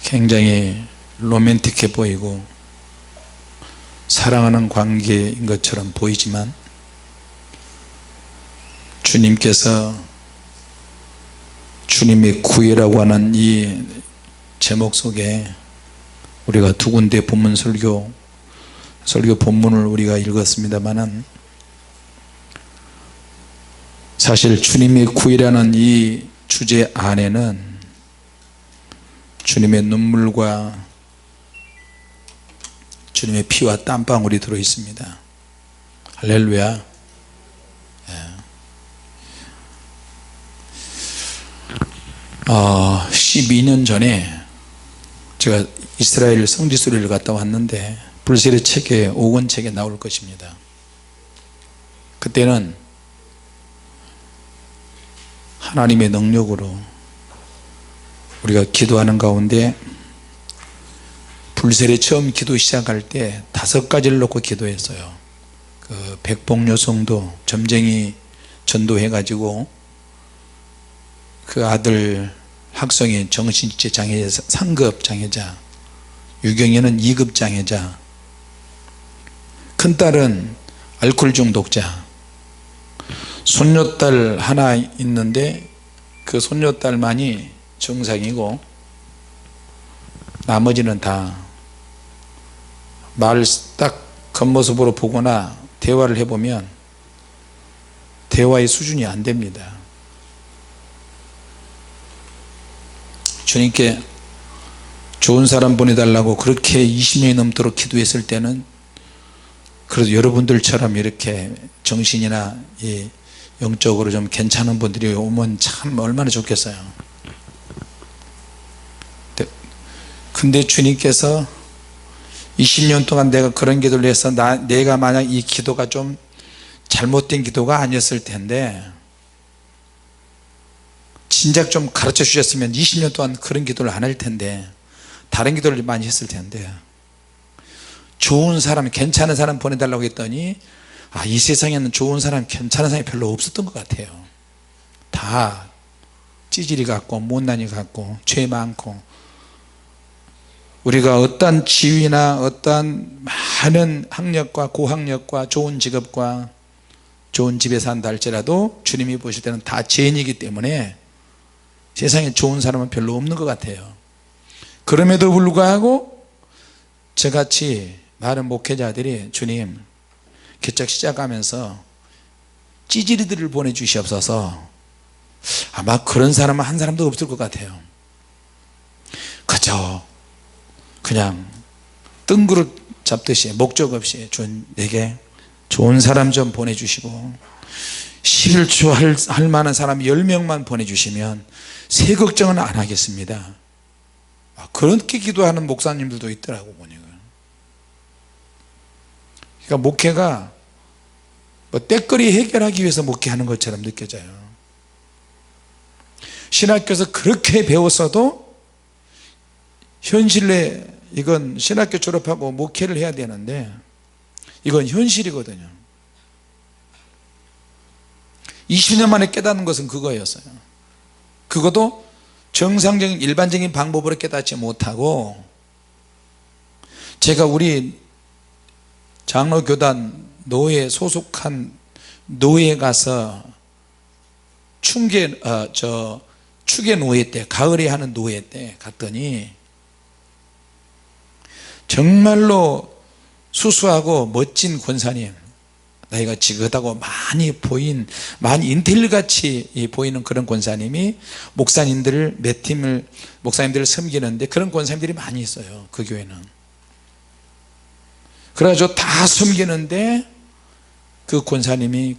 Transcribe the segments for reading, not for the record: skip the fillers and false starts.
굉장히 로맨틱해 보이고 사랑하는 관계인 것처럼 보이지만 주님께서 주님의 구애라고 하는 이 제목 속에 우리가 두 군데 본문 설교 본문을 우리가 읽었습니다마는 사실 주님의 구애라는 이 주제 안에는 주님의 눈물과 주님의 피와 땀방울이 들어 있습니다. 할렐루야. 12년 전에 제가 이스라엘 성지순례를 갔다 왔는데 불세례 책에 5권 책에 나올 것입니다. 그때는 하나님의 능력으로 우리가 기도하는 가운데 불세례 처음 기도 시작할 때 5가지를 놓고 기도했어요. 그 백봉여성도 점쟁이 전도해 가지고 그 아들 학성이 정신체 장애자 3급 장애자, 유경이는 2급 장애자, 큰딸은 알코올 중독자, 손녀딸 하나 있는데 그 손녀딸만이 정상이고 나머지는 다 말 딱 겉모습으로 보거나 대화를 해보면 대화의 수준이 안 됩니다. 주님께 좋은 사람 보내달라고 그렇게 20년이 넘도록 기도했을 때는 그래도 여러분들처럼 이렇게 정신이나 영적으로 좀 괜찮은 분들이 오면 참 얼마나 좋겠어요. 근데 주님께서 20년 동안 내가 그런 기도를 해서 내가 만약 이 기도가 좀 잘못된 기도가 아니었을 텐데 진작 좀 가르쳐 주셨으면 20년 동안 그런 기도를 안 할 텐데 다른 기도를 많이 했을 텐데 좋은 사람 괜찮은 사람 보내달라고 했더니 이 세상에는 좋은 사람 괜찮은 사람이 별로 없었던 것 같아요. 다 찌질이 같고 못난이 같고 죄 많고 우리가 어떤 지위나 어떤 많은 학력과 고학력과 좋은 직업과 좋은 집에 산다 할지라도 주님이 보실 때는 다 죄인이기 때문에 세상에 좋은 사람은 별로 없는 것 같아요. 그럼에도 불구하고 저같이 많은 목회자들이 주님 개척 시작하면서 찌질이들을 보내주시옵소서. 아마 그런 사람은 한 사람도 없을 것 같아요. 그저 그냥 뜬그릇 잡듯이 목적 없이 내게 좋은 사람 좀 보내주시고 11조 할 만한 사람 10명만 보내주시면 새 걱정은 안 하겠습니다. 그렇게 기도하는 목사님들도 있더라고 보니까. 그러니까 목회가 뭐 때거리 해결하기 위해서 목회하는 것처럼 느껴져요. 신학교에서 그렇게 배웠어도 현실에 이건 신학교 졸업하고 목회를 해야 되는데 이건 현실이거든요. 20년 만에 깨닫는 것은 그거였어요. 그것도 정상적인 일반적인 방법으로 깨닫지 못하고 제가 우리 장로교단 노회에 소속한 노회에 가서 축계 노회 때 가을에 하는 노회 때 갔더니 정말로 수수하고 멋진 권사님, 나이가 지긋하고 많이 인텔같이 보이는 그런 권사님이 목사님들을 목사님들을 섬기는데 그런 권사님들이 많이 있어요. 그 교회는. 그래가지고 다 섬기는데 그 권사님이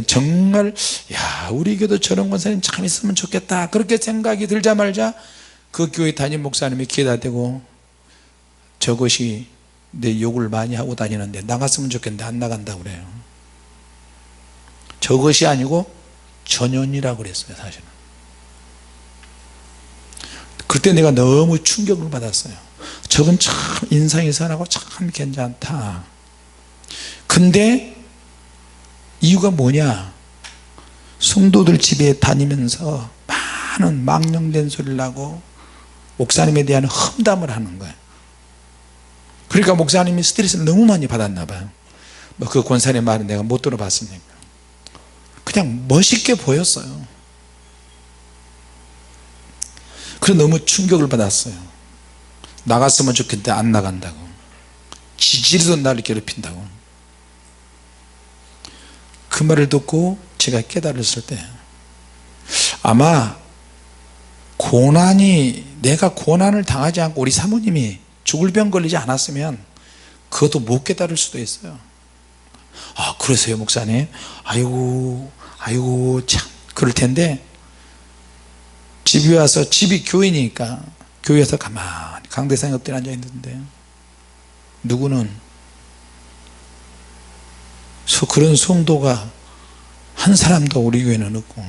정말 우리 교회도 저런 권사님 참 있으면 좋겠다 그렇게 생각이 들자마자 그 교회 담임 목사님이 귀에다 대고 저것이 내 욕을 많이 하고 다니는데 나갔으면 좋겠는데 안 나간다고 그래요. 저것이 아니고 전현이라고 그랬어요. 사실은 그때 내가 너무 충격을 받았어요. 저건 참 인상이 선하고 참 괜찮다. 근데 이유가 뭐냐, 성도들 집에 다니면서 많은 망령된 소리를 하고 목사님에 대한 험담을 하는 거예요. 그러니까 목사님이 스트레스를 너무 많이 받았나 봐요. 뭐 그 권사님 말은 내가 못 들어봤으니까 그냥 멋있게 보였어요. 그래서 너무 충격을 받았어요. 나갔으면 좋겠는데 안 나간다고, 지지리도 나를 괴롭힌다고. 그 말을 듣고 제가 깨달았을 때 아마 내가 고난을 당하지 않고 우리 사모님이 죽을 병 걸리지 않았으면 그것도 못 깨달을 수도 있어요. 아 그러세요 목사님? 아이고 참 그럴 텐데 집에 와서, 집이 교회니까 교회에서 가만히 강대상에 엎드려 앉아 있는데 누구는 그런 성도가 한 사람도 우리 교회는 없고,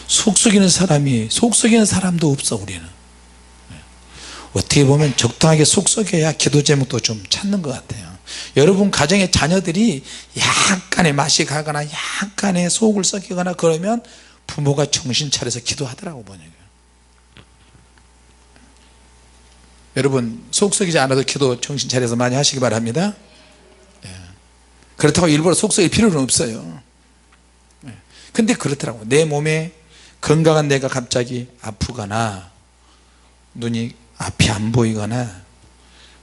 속 썩이는 사람도 없어. 우리는 어떻게 보면 적당하게 속 썩여야 기도 제목도 좀 찾는 것 같아요. 여러분 가정의 자녀들이 약간의 맛이 가거나 약간의 속을 썩이거나 그러면 부모가 정신 차려서 기도하더라고 보니까. 여러분 속 썩이지 않아도 기도 정신 차려서 많이 하시기 바랍니다. 그렇다고 일부러 속 썩일 필요는 없어요. 근데 그렇더라고. 내 몸에 건강한 내가 갑자기 아프거나 눈이 앞이 안 보이거나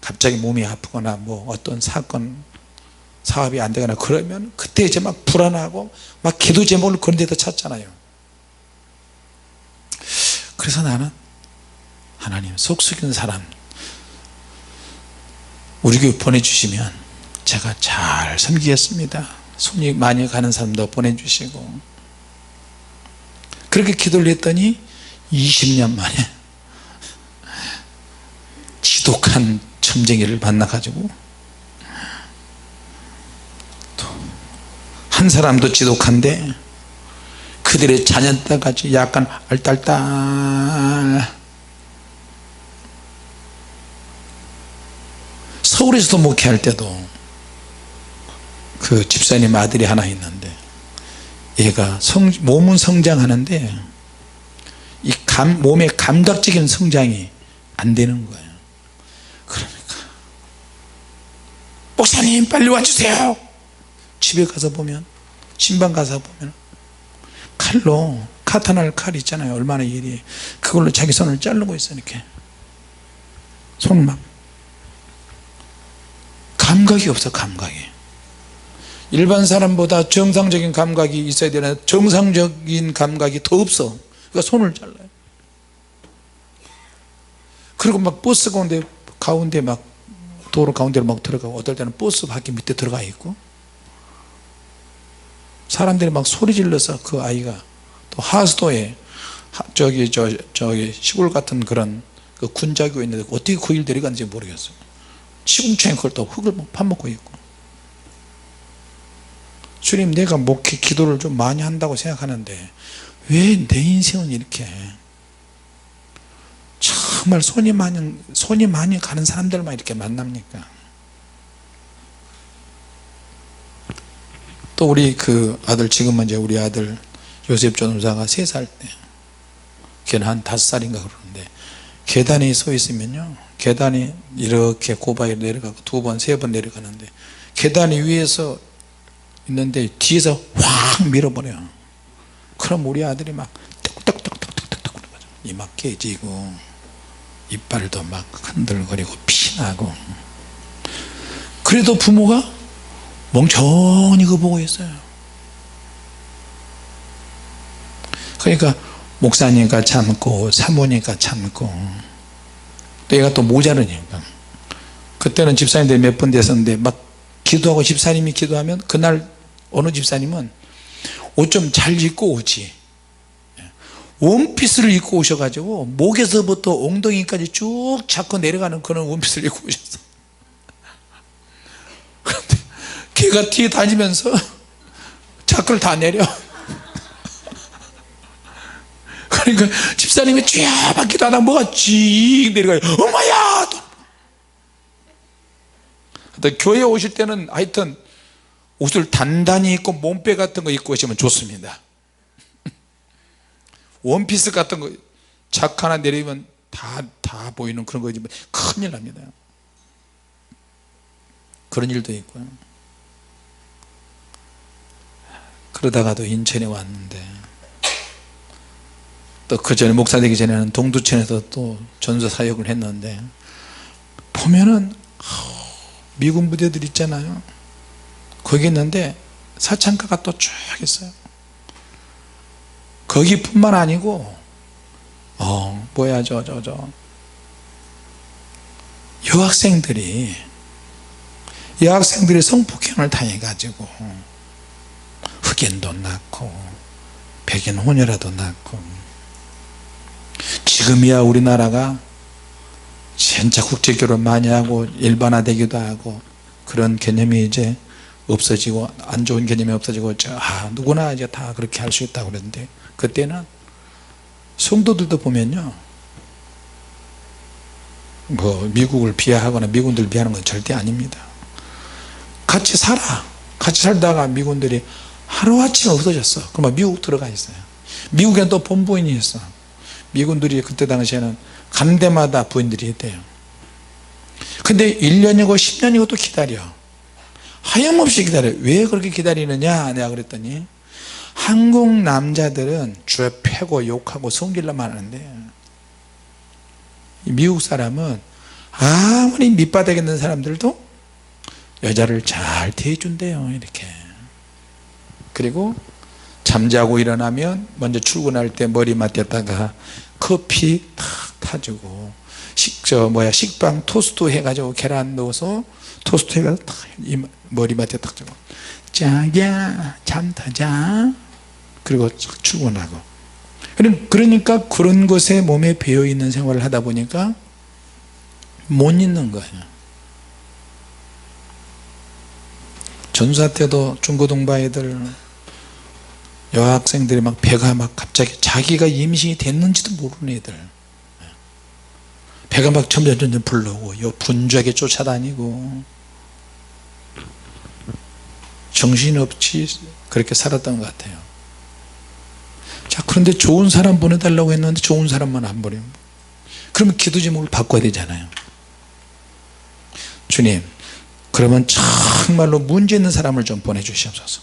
갑자기 몸이 아프거나 뭐 어떤 사업이 안 되거나 그러면 그때 이제 막 불안하고 막 기도 제목을 그런 데다 찾잖아요. 그래서 나는 하나님 속 썩이는 사람 우리 교회 보내주시면 제가 잘 섬기겠습니다. 손이 많이 가는 사람도 보내주시고, 그렇게 기도를 했더니 20년 만에 지독한 점쟁이를 만나가지고, 또 한 사람도 지독한데 그들의 자녀들까지 약간 알딸딸, 서울에서도 목회할 때도 그 집사님 아들이 하나 있는데 얘가 몸은 성장하는데 이 몸의 감각적인 성장이 안 되는 거예요. 그러니까 목사님 빨리 와주세요. 집에 가서 보면, 신방 가서 보면 칼로, 카타날 칼 있잖아요. 얼마나 일이, 그걸로 자기 손을 자르고 있어. 이렇게 손을 막, 감각이 없어. 감각이 일반 사람보다 정상적인 감각이 있어야 되나, 정상적인 감각이 더 없어. 그러니까 손을 잘라요. 그리고 막 버스 가운데 막 도로 가운데로 막 들어가고, 어떨 때는 버스 바퀴 밑에 들어가 있고, 사람들이 막 소리 질러서 그 아이가 또 하수도에 저기 시골 같은 그런 그 군자교 있는데 어떻게 그 일 데려갔는지 모르겠어요. 시궁창에 그걸 또 흙을 파먹고 있고. 주님, 내가 목회 기도를 좀 많이 한다고 생각하는데 왜 내 인생은 이렇게 정말 손이 많이 가는 사람들만 이렇게 만납니까? 또 우리 그 아들, 지금은 이제 우리 아들 요셉 전우사가 3살 때, 걔는 한 5살인가 그러는데, 계단에 서 있으면요, 계단이 이렇게 고바위로 내려가고 2번 3번 내려가는데, 계단 위에서 있는데 뒤에서 확 밀어버려요. 그럼 우리 아들이 막 뚝뚝뚝뚝뚝뚝 이막 깨지고 이빨도 막 흔들거리고 피나고. 그래도 부모가 멍청히 그거 보고 있어요. 그러니까 목사님과 참고 사모님과 참고, 또 얘가 또 모자르니까, 그때는 집사님들이 몇 번 됐었는데 막 기도하고, 집사님이 기도하면 그날 어느 집사님은 옷 좀 잘 입고 오지, 원피스를 입고 오셔가지고 목에서부터 엉덩이까지 쭉 잡고 내려가는 그런 원피스를 입고 오셨어. 그런데 걔가 뒤에 다니면서 자크를 다 내려. 그러니까 집사님이 쥐야박 기도하다 뭐가 쥐 내려가요. 엄마야! 또 교회 오실 때는 하여튼 옷을 단단히 입고 몸빼 같은 거 입고 오시면 좋습니다. 원피스 같은 거 착 하나 내리면 다 보이는 그런 거지 큰일 납니다. 그런 일도 있고요. 그러다가도 인천에 왔는데 또 그 전에 목사 되기 전에는 동두천에서 또 전소 사역을 했는데 보면은 미군 부대들 있잖아요. 거기 있는데 사창가가 또 쭉 있어요. 거기뿐만 아니고 여학생들이 성폭행을 당해가지고 흑인도 낳고 백인 혼혈아도 낳고, 지금이야 우리나라가 진짜 국제결혼 많이 하고 일반화되기도 하고 그런 개념이 이제 없어지고 안 좋은 개념이 없어지고 누구나 이제 다 그렇게 할 수 있다고 그랬는데, 그때는 성도들도 보면요 뭐 미국을 비하하거나 미군들 비하하는 건 절대 아닙니다. 같이 살다가 미군들이 하루아침에 없어졌어. 그러면 미국 들어가 있어요. 미국엔 또 본부인이 있어. 미군들이 그때 당시에는 가는 데마다 부인들이 있대요. 근데 1년이고 10년이고 또 기다려. 하염없이 기다려. 왜 그렇게 기다리느냐 내가 그랬더니, 한국 남자들은 주에 패고 욕하고 성질나만 하는데 미국 사람은 아무리 밑바닥에 있는 사람들도 여자를 잘 대해준대요. 이렇게. 그리고 잠자고 일어나면 먼저 출근할 때 머리맡에다가 커피 탁 타주고, 식빵 토스트 해가지고 계란 넣어서 토스트 해가지고 탁 머리맡에 딱 주고, 자기야 잠 더 자. 그리고 출근하고. 그러니까 그런 것에 몸에 배어있는 생활을 하다 보니까 못 있는 거예요. 전사 때도 중고등부 아이들 여학생들이 막 배가 막 갑자기 자기가 임신이 됐는지도 모르는 애들, 배가 막 점점 불러오고 분주하게 쫓아다니고 정신없이 그렇게 살았던 것 같아요. 자, 그런데 좋은 사람 보내달라고 했는데 좋은 사람만 안 보내면, 그러면 기도 제목을 바꿔야 되잖아요. 주님, 그러면 정말로 문제 있는 사람을 좀 보내주시옵소서.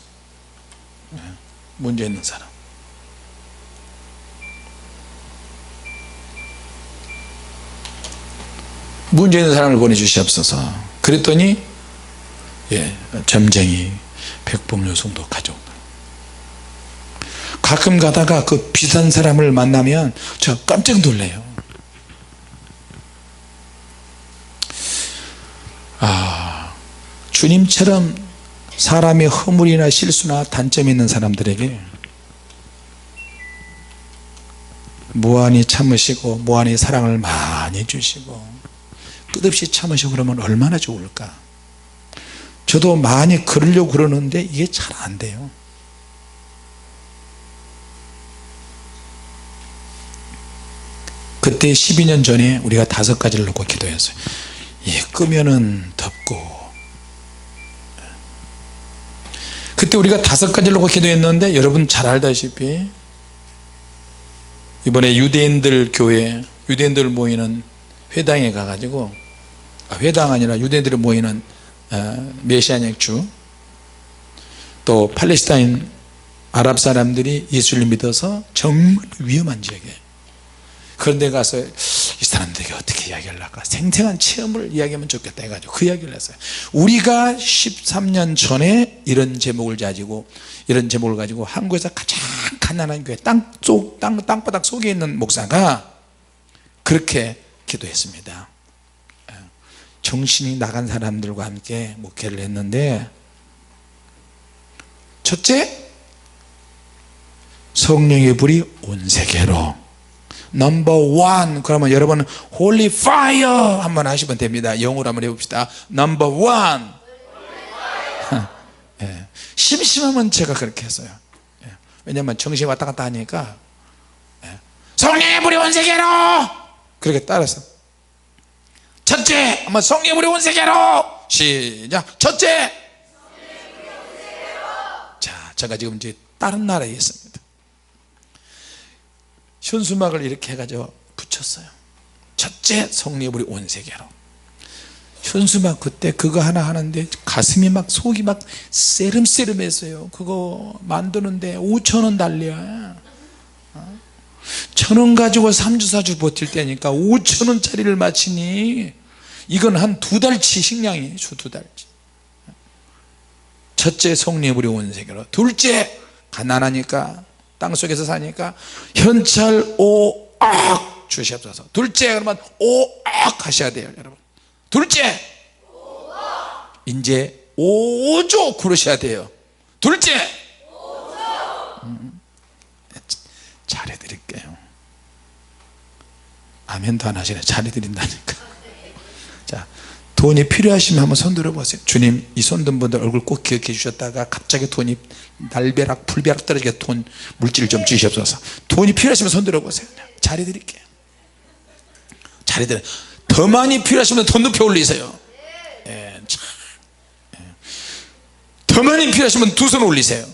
문제 있는 사람. 문제 있는 사람을 보내주시옵소서. 그랬더니 점쟁이 백범요성도 가져온다. 가끔 가다가 그 비싼 사람을 만나면 저 깜짝 놀래요. 주님처럼 사람의 허물이나 실수나 단점이 있는 사람들에게 무한히 참으시고 무한히 사랑을 많이 주시고 끝없이 참으시고 그러면 얼마나 좋을까. 저도 많이 그러려고 그러는데 이게 잘 안 돼요. 그때 12년 전에 우리가 5가지를 놓고 기도했어요. 끄면은 덥고, 그때 우리가 5가지를 놓고 기도했는데 여러분 잘 알다시피 이번에 유대인들 교회, 유대인들 모이는 회당에 가가지고, 회당 아니라 유대인들이 모이는 메시아닉 주, 또 팔레스타인 아랍 사람들이 예수를 믿어서 정말 위험한 지역에, 그런데 가서 이 사람들에게 어떻게 이야기를 할까, 생생한 체험을 이야기하면 좋겠다 해가지고 그 이야기를 했어요. 우리가 13년 전에 이런 제목을 가지고 한국에서 가장 가난한 교회, 땅바닥 속에 있는 목사가 그렇게 기도했습니다. 정신이 나간 사람들과 함께 목회를 했는데, 첫째, 성령의 불이 온 세계로. 넘버 원, 그러면 여러분은 홀리 파이어 한번 하시면 됩니다. 영어로 한번 해봅시다. 넘버 원. 심심하면 제가 그렇게 했어요. 왜냐하면 정신이 왔다 갔다 하니까, 성령의 불이 온 세계로, 그렇게 따라서 첫째, 한번 성령의 불이 온 세계로 시작. 첫째. 자, 제가 지금 이제 다른 나라에 있습니다. 현수막을 이렇게 해가지고 붙였어요. 첫째 성령의 불이 온 세계로. 현수 막 그때 그거 하나 하는데 가슴이 막 속이 막 세름세름했어요. 그거 만드는데 5,000원 달려. 1,000원 가지고 3주 4주 버틸 때니까 5,000원짜리를 마치니 이건 한 2달치 식량이에요. 2달치. 첫째 성령의 불이 온 세계로. 둘째 가난하니까 땅속에서 사니까 현찰 5억 주시옵소서. 둘째 그러면 5억 하셔야 돼요 여러분. 둘째 이제 5조 그러셔야 돼요. 둘째 잘해드릴게요. 아멘도 안 하시네. 잘해드린다니까. 자, 돈이 필요하시면 한번 손 들어보세요. 주님, 이 손든 분들 얼굴 꼭 기억해 주셨다가 갑자기 돈이 날벼락 불벼락 떨어지게 돈 물질 좀 주시옵소서. 돈이 필요하시면 손 들어보세요. 잘해드릴게요. 잘해드려요. 더 많이 필요하시면 돈 높여 올리세요. 예, 참. 예. 더 많이 필요하시면 두 손 올리세요.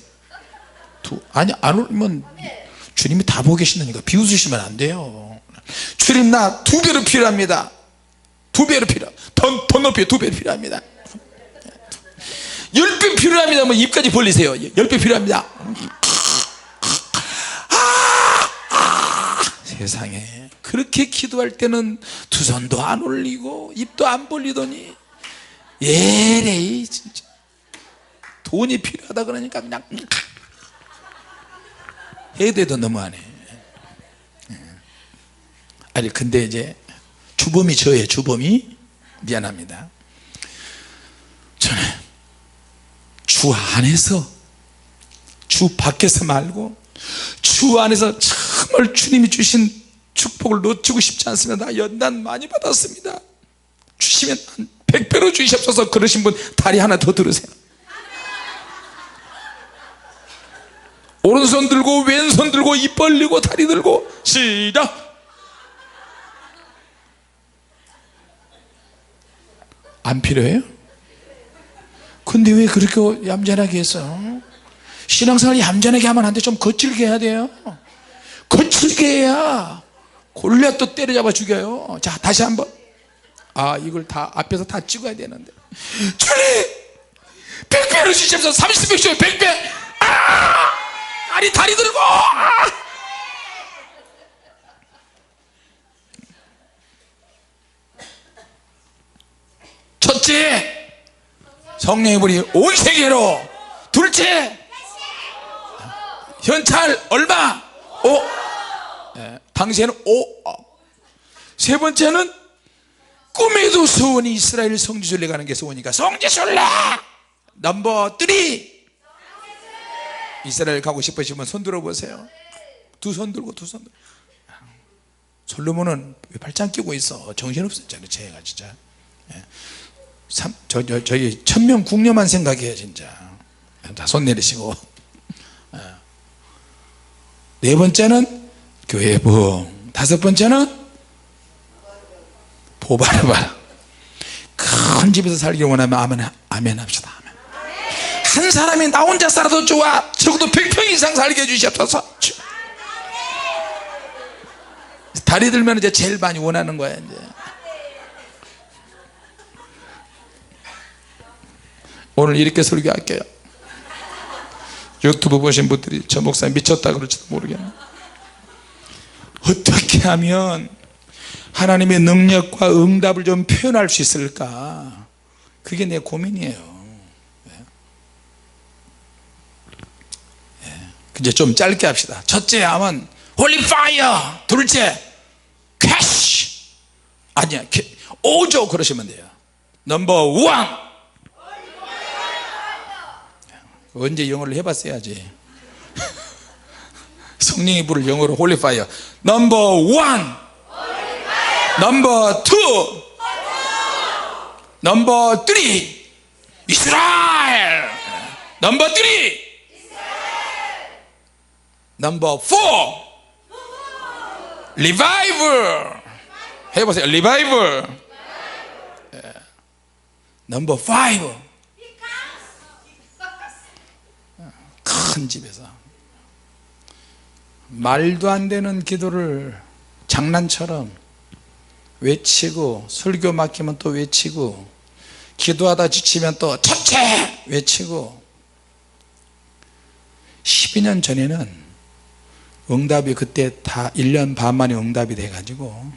아니 안 올리면 주님이 다 보고 계신다니까 비웃으시면 안 돼요. 주님 나 2배로 필요합니다. 2배로 필요. 돈 높여 2배 필요합니다. 10배 필요합니다. 뭐 입까지 벌리세요. 10배 필요합니다. 세상에 그렇게 기도할 때는 두 손도 안 올리고 입도 안 벌리더니 예레이 진짜 돈이 필요하다 그러니까 그냥 해도 해도 너무하네. 아니 근데 이제 주범이 저예요. 주범이. 미안합니다. 저는 주 안에서 주 밖에서 말고 주 안에서 정말 주님이 주신 축복을 놓치고 싶지 않습니다. 연단 많이 받았습니다. 주시면 100배로 주시옵소서. 그러신 분 다리 하나 더 들으세요. 오른손 들고 왼손 들고 입 벌리고 다리 들고 시작. 안 필요해요? 근데 왜 그렇게 얌전하게 했어? 신앙생활 얌전하게 하면 안 돼. 좀 거칠게 해야 돼요. 거칠게 해야 골리앗도 때려잡아 죽여요. 자 다시 한번. 이걸 다 앞에서 다 찍어야 되는데. 주님 100배로 주시옵소서. 30배 주시오. 100배. 아니 다리 들고. 첫째 성령의 불이 온 세계로. 둘째 현찰 얼마? 5. 당시에는 5억. 세 번째는 꿈에도 소원이 이스라엘 성지순례 가는 게 소원이니까 성지순례. 넘버 3 이스라엘 가고 싶으시면 손 들어보세요. 두 손 들고 두 손 들고. 솔로몬은 왜 발장 끼고 있어? 정신없었잖아요. 쟤가 진짜. 저희 1000명 국녀만 생각해요 진짜. 다 손 내리시고. 네 번째는 교회 부흥. 다섯 번째는 보바르바. 큰 집에서 살기 원하면 아멘 합시다. 아멘. 한 사람이 나 혼자 살아도 좋아. 적어도 100평 이상 살게 해주시옵소서. 다리 들면 이제 제일 많이 원하는 거야 이제. 오늘 이렇게 설교할게요. 유튜브 보신 분들이 저 목사님 미쳤다 그럴지도 모르겠네. 어떻게 하면 하나님의 능력과 응답을 좀 표현할 수 있을까? 그게 내 고민이에요. 이제 좀 짧게 합시다. 첫째 하면 홀리 파이어. 둘째 캐시. 아니야 5조 그러시면 돼요. 넘버 1 언제 영어를 해봤어야지. 성령의 불을 영어로 홀리 파이어. 넘버 1 넘버 2 넘버 3 이스라엘. 넘버 3 넘버 4 리바이벌. 해보세요. 리바이벌. 넘버 5 큰 집에서 말도 안 되는 기도를 장난처럼 외치고, 설교 맡기면 또 외치고, 기도하다 지치면 또 첫째 외치고. 12년 전에는 응답이 그때 다 1년 반 만에 응답이 돼 가지고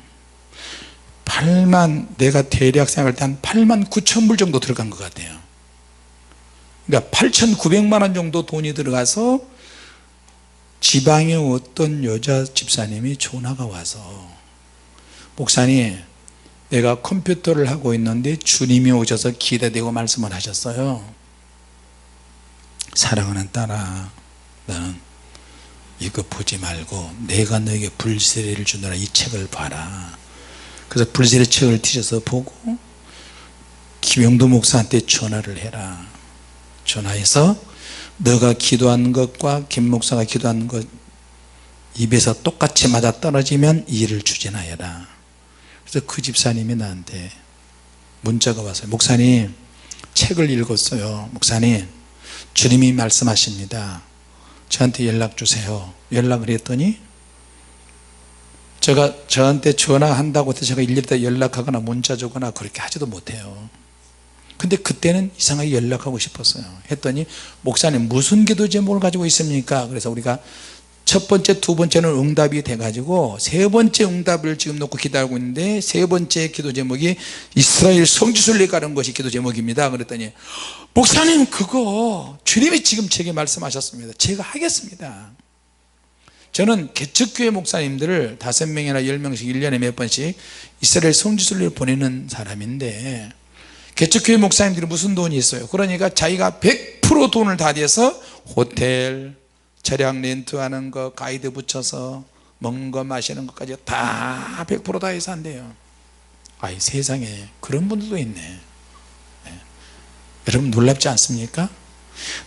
내가 대리학 생활할 때 한 8만 9천 불 정도 들어간 것 같아요. 그러니까 8,900만 원 정도 돈이 들어가서 지방의 어떤 여자 집사님이 전화가 와서, 목사님, 내가 컴퓨터를 하고 있는데 주님이 오셔서 기대되고 말씀을 하셨어요. 사랑하는 딸아, 너는 이거 보지 말고 내가 너에게 불세례를 주느라 이 책을 봐라. 그래서 불세례 책을 뒤져서 보고 김영도 목사한테 전화를 해라. 전화해서 너가 기도한 것과 김 목사가 기도한 것 입에서 똑같이 맞아떨어지면 이를 추진하여라. 그래서 그 집사님이 나한테 문자가 왔어요. 목사님, 책을 읽었어요. 목사님, 주님이 말씀하십니다. 저한테 연락 주세요. 연락을 했더니, 저한테 전화한다고 해서 제가 일일이 연락하거나 문자 주거나 그렇게 하지도 못해요. 근데 그때는 이상하게 연락하고 싶었어요. 했더니, 목사님 무슨 기도 제목을 가지고 있습니까? 그래서 우리가 첫 번째, 두 번째는 응답이 돼가지고 세 번째 응답을 지금 놓고 기도하고 있는데, 세 번째 기도 제목이 이스라엘 성지순례 가는 것이 기도 제목입니다. 그랬더니, 목사님 그거 주님이 지금 제게 말씀하셨습니다. 제가 하겠습니다. 저는 개척교회 목사님들을 5명이나 10명씩 1년에 몇 번씩 이스라엘 성지순례를 보내는 사람인데, 개척교회 목사님들이 무슨 돈이 있어요? 그러니까 자기가 100% 돈을 다 대서 호텔, 차량 렌트하는 거, 가이드 붙여서 먹는 거 마시는 것까지 다 100% 다 해서 한대요. 아이, 세상에 그런 분들도 있네. 네. 여러분 놀랍지 않습니까?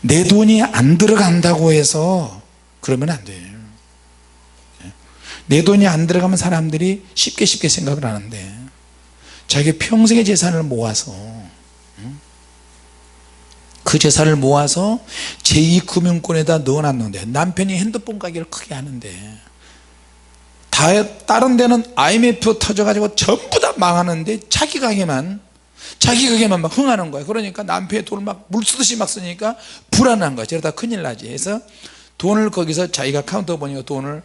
내 돈이 안 들어간다고 해서 그러면 안 돼요. 네. 내 돈이 안 들어가면 사람들이 쉽게 생각을 하는데, 자기 평생의 재산을 모아서 그 재산을 모아서 제2금융권에다 넣어놨는데, 남편이 핸드폰 가게를 크게 하는데 다른 데는 IMF 터져가지고 전부 다 망하는데 자기 가게만 막 흥하는 거예요. 그러니까 남편의 돈을 막 물쓰듯이 막 쓰니까 불안한 거예요. 저러다 큰일 나지 해서 돈을 거기서 자기가 카운터 보니까 돈을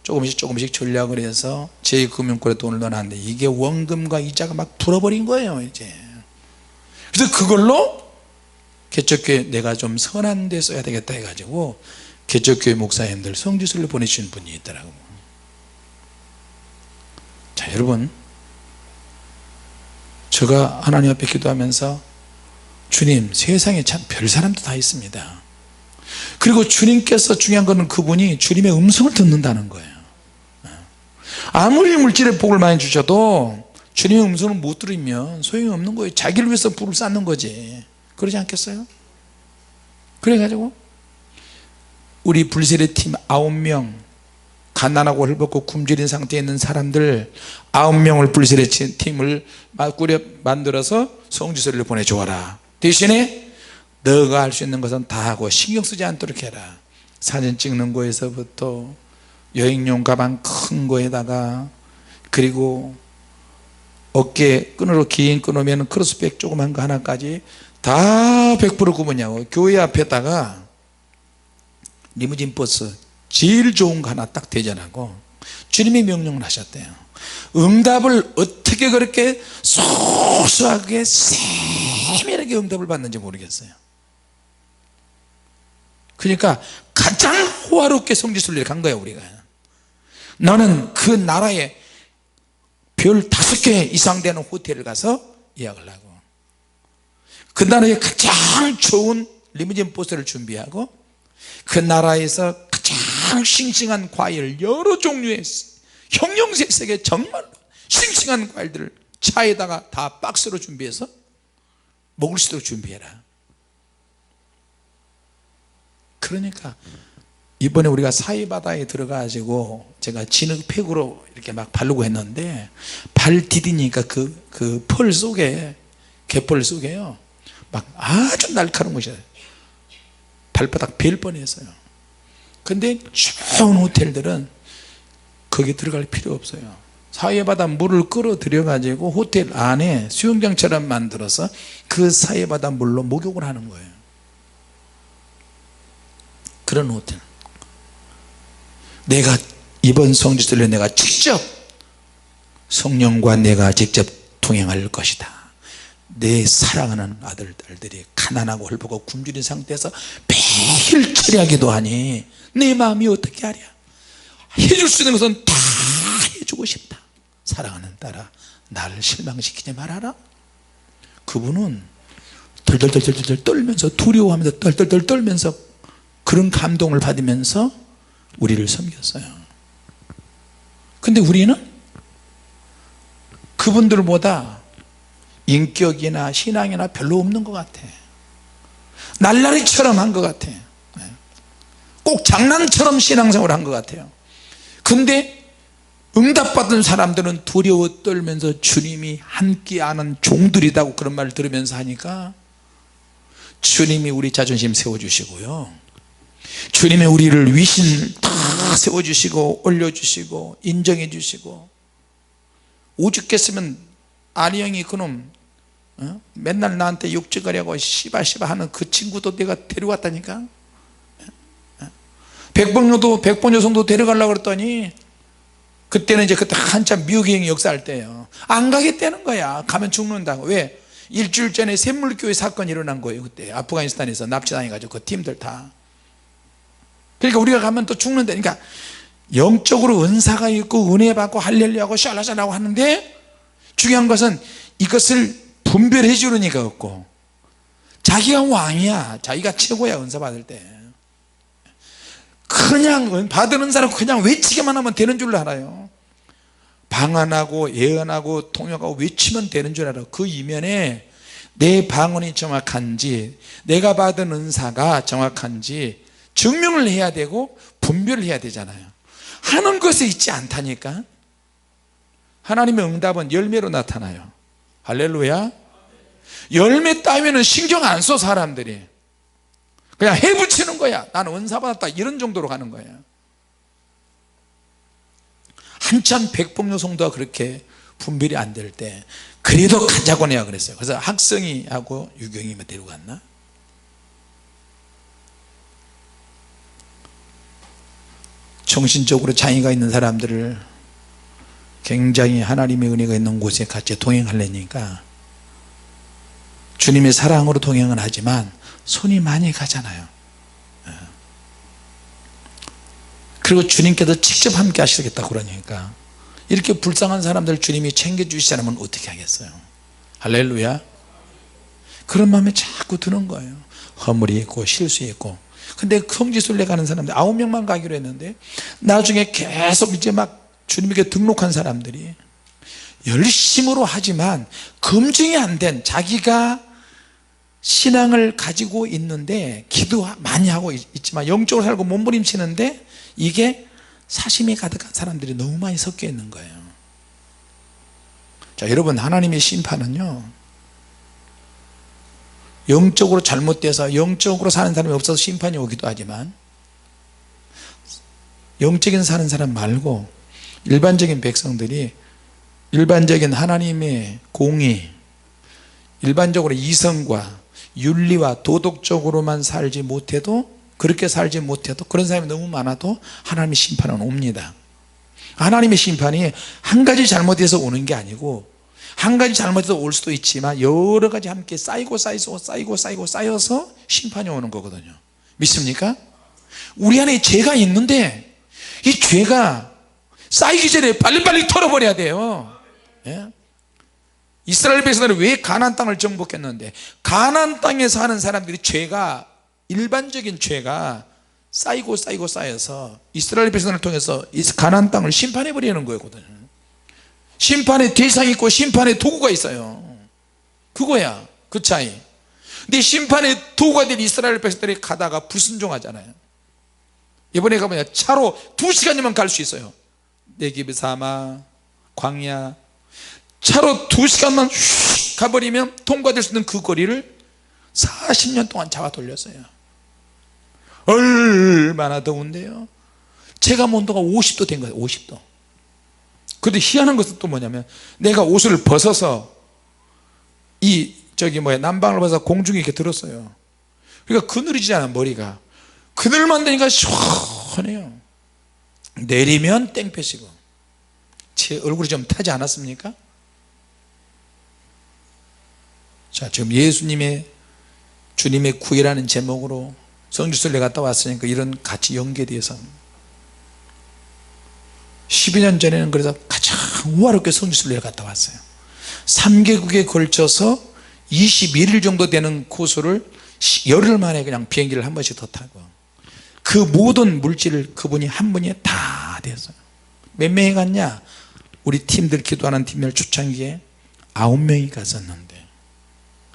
조금씩 전략을 해서 제2금융권에 돈을 넣어놨는데, 이게 원금과 이자가 막 불어버린 거예요 이제. 그래서 그걸로 개척교회 내가 좀 선한 데 써야 되겠다 해가지고 개척교회 목사님들 성지순례 보내주신 분이 있더라고요. 자, 여러분, 제가 하나님 앞에 기도하면서, 주님, 세상에 참 별 사람도 다 있습니다. 그리고 주님께서 중요한 것은 그분이 주님의 음성을 듣는다는 거예요. 아무리 물질의 복을 많이 주셔도 주님의 음성을 못 들으면 소용이 없는 거예요. 자기를 위해서 불을 쌓는 거지. 그러지 않겠어요? 그래가지고 우리 불세례팀 9명, 가난하고 헐벗고 굶주린 상태에 있는 사람들 9명을 불세례팀을 만들어서 성지순례를 보내주어라. 대신에 너가 할 수 있는 것은 다 하고 신경 쓰지 않도록 해라. 사진 찍는 거에서부터 여행용 가방 큰 거에다가, 그리고 어깨 끈으로 긴 끈으면 크로스백 조그만 거 하나까지 다 100% 구분이냐고. 교회 앞에다가 리무진 버스 제일 좋은 거 하나 딱 대전하고 주님이 명령을 하셨대요. 응답을 어떻게 그렇게 소소하게 세밀하게 응답을 받는지 모르겠어요. 그러니까 가장 호화롭게 성지순례를 간 거야 우리가. 나는 그 나라에 별 5개 이상 되는 호텔을 가서 예약을 하고, 그 나라에 가장 좋은 리무진 버스를 준비하고, 그 나라에서 가장 싱싱한 과일 여러 종류의 형형색색의 정말 싱싱한 과일들을 차에다가 다 박스로 준비해서 먹을 수 있도록 준비해라. 그러니까 이번에 우리가 사이바다에 들어가가지고 제가 진흙팩으로 이렇게 막 바르고 했는데, 발 디디니까 그 펄 속에, 갯벌 속에요, 막 아주 날카로운 것이에요. 발바닥 벨 뻔했어요. 근데 좋은 호텔들은 거기 들어갈 필요 없어요. 사해바다 물을 끌어들여 가지고 호텔 안에 수영장처럼 만들어서 그 사해바다 물로 목욕을 하는 거예요. 그런 호텔. 내가 이번 성지순례 내가 직접 성령과 내가 직접 동행할 것이다. 내 사랑하는 아들, 딸들이 가난하고 헐벗고 굶주린 상태에서 매일 처리하기도 하니 내 마음이 어떻게 하랴. 해줄 수 있는 것은 다 해주고 싶다. 사랑하는 딸아, 나를 실망시키지 말아라. 그분은 덜덜덜덜 떨면서, 두려워하면서 덜덜덜 떨면서 그런 감동을 받으면서 우리를 섬겼어요. 근데 우리는 그분들보다 인격이나 신앙이나 별로 없는 것 같아. 날라리처럼 한 것 같아. 꼭 장난처럼 신앙생활을 한 것 같아요. 근데 응답받은 사람들은 두려워 떨면서 주님이 함께하는 종들이라고 그런 말을 들으면서 하니까 주님이 우리 자존심 세워주시고요, 주님이 우리를 위신을 다 세워주시고 올려주시고 인정해 주시고. 오죽했으면 아니 형이 그놈 맨날 나한테 욕짓거리하고 씨바 하는 그 친구도 내가 데려왔다니까. 백봉요 성도 데려가려고 그랬더니 그때는 이제 그때 한참 미국여행 역사할 때예요. 안 가겠다는 거야. 가면 죽는다고. 왜? 일주일 전에 샘물교회 사건이 일어난 거예요. 그때 아프가니스탄에서 납치당해가지고 그 팀들 다. 그러니까 우리가 가면 또 죽는다. 그러니까 영적으로 은사가 있고 은혜 받고 할렐루야하고 샬라샬라하고 하는데 중요한 것은 이것을 분별해 주는 이가 없고, 자기가 왕이야, 자기가 최고야. 은사 받을 때 그냥 받은 은사는 그냥 외치기만 하면 되는 줄 알아요. 방언하고 예언하고 통역하고 외치면 되는 줄 알아. 그 이면에 내 방언이 정확한지 내가 받은 은사가 정확한지 증명을 해야 되고 분별을 해야 되잖아요. 하는 것에 있지 않다니까. 하나님의 응답은 열매로 나타나요. 할렐루야. 열매 따위는 신경 안 써. 사람들이 그냥 해붙이는 거야. 나는 은사 받았다, 이런 정도로 가는 거야. 한참 백봉요 성도가 그렇게 분별이 안 될 때 그래도 가자고 내가 그랬어요. 그래서 학성이하고 유경이만 데리고 갔나. 정신적으로 장애가 있는 사람들을 굉장히 하나님의 은혜가 있는 곳에 같이 동행하려니까 주님의 사랑으로 동행은 하지만 손이 많이 가잖아요. 그리고 주님께서 직접 함께 하시겠다 그러니까 이렇게 불쌍한 사람들 주님이 챙겨주시지 않으면 어떻게 하겠어요. 할렐루야. 그런 마음이 자꾸 드는 거예요. 허물이 있고 실수했고. 근데 성지순례 가는 사람들 9명만 가기로 했는데 나중에 계속 이제 막 주님에게 등록한 사람들이 열심으로 하지만 검증이 안 된, 자기가 신앙을 가지고 있는데 기도 많이 하고 있지만 영적으로 살고 몸부림치는데 이게 사심이 가득한 사람들이 너무 많이 섞여 있는 거예요. 자, 여러분, 하나님의 심판은요, 영적으로 잘못돼서 영적으로 사는 사람이 없어서 심판이 오기도 하지만 영적인 사는 사람 말고 일반적인 백성들이 일반적인 하나님의 공의, 일반적으로 이성과 윤리와 도덕적으로만 살지 못해도, 그렇게 살지 못해도, 그런 사람이 너무 많아도 하나님의 심판은 옵니다. 하나님의 심판이 한 가지 잘못해서 오는 게 아니고, 한 가지 잘못해서 올 수도 있지만 여러 가지 함께 쌓이고 쌓여서 심판이 오는 거거든요. 믿습니까? 우리 안에 죄가 있는데 이 죄가 쌓이기 전에 빨리빨리 털어버려야 돼요. 예? 이스라엘 백성들은 왜 가나안 땅을 정복했는데, 가나안 땅에 사는 사람들이 죄가, 일반적인 죄가 쌓여서 이스라엘 백성을 통해서 이 가나안 땅을 심판해 버리는 거거든요. 심판의 대상이 있고 심판의 도구가 있어요. 그거야, 그 차이. 근데 심판의 도구가 된 이스라엘 백성들이 가다가 불순종하잖아요. 이번에 가보면 차로 2시간이면 갈 수 있어요. 네기브 사마, 광야, 차로 2시간만 휙 가버리면 통과될 수 있는 그 거리를 40년 동안 잡아 돌렸어요. 얼마나 더운데요. 체감 온도가 50도 된 거예요. 50도. 그런데 희한한 것은 또 뭐냐면 내가 옷을 벗어서 난방을 벗어서 공중에 이렇게 들었어요. 그러니까 그늘이잖아. 머리가 그늘만 되니까 시원해요. 내리면 땡볕이고. 제 얼굴이 좀 타지 않았습니까? 자, 지금 주님의 구이라는 제목으로 성지순례 갔다 왔으니까 이런 같이 연계돼서 12년 전에는 그래서 가장 우아롭게 성지순례를 갔다 왔어요. 3개국에 걸쳐서 21일 정도 되는 코스를 열흘 만에 그냥 비행기를 한 번씩 더 타고 그 모든 물질을 그분이 한 분이 다 됐어요. 몇 명이 갔냐? 우리 팀들 기도하는 팀별 초창기에 9명이 갔었는데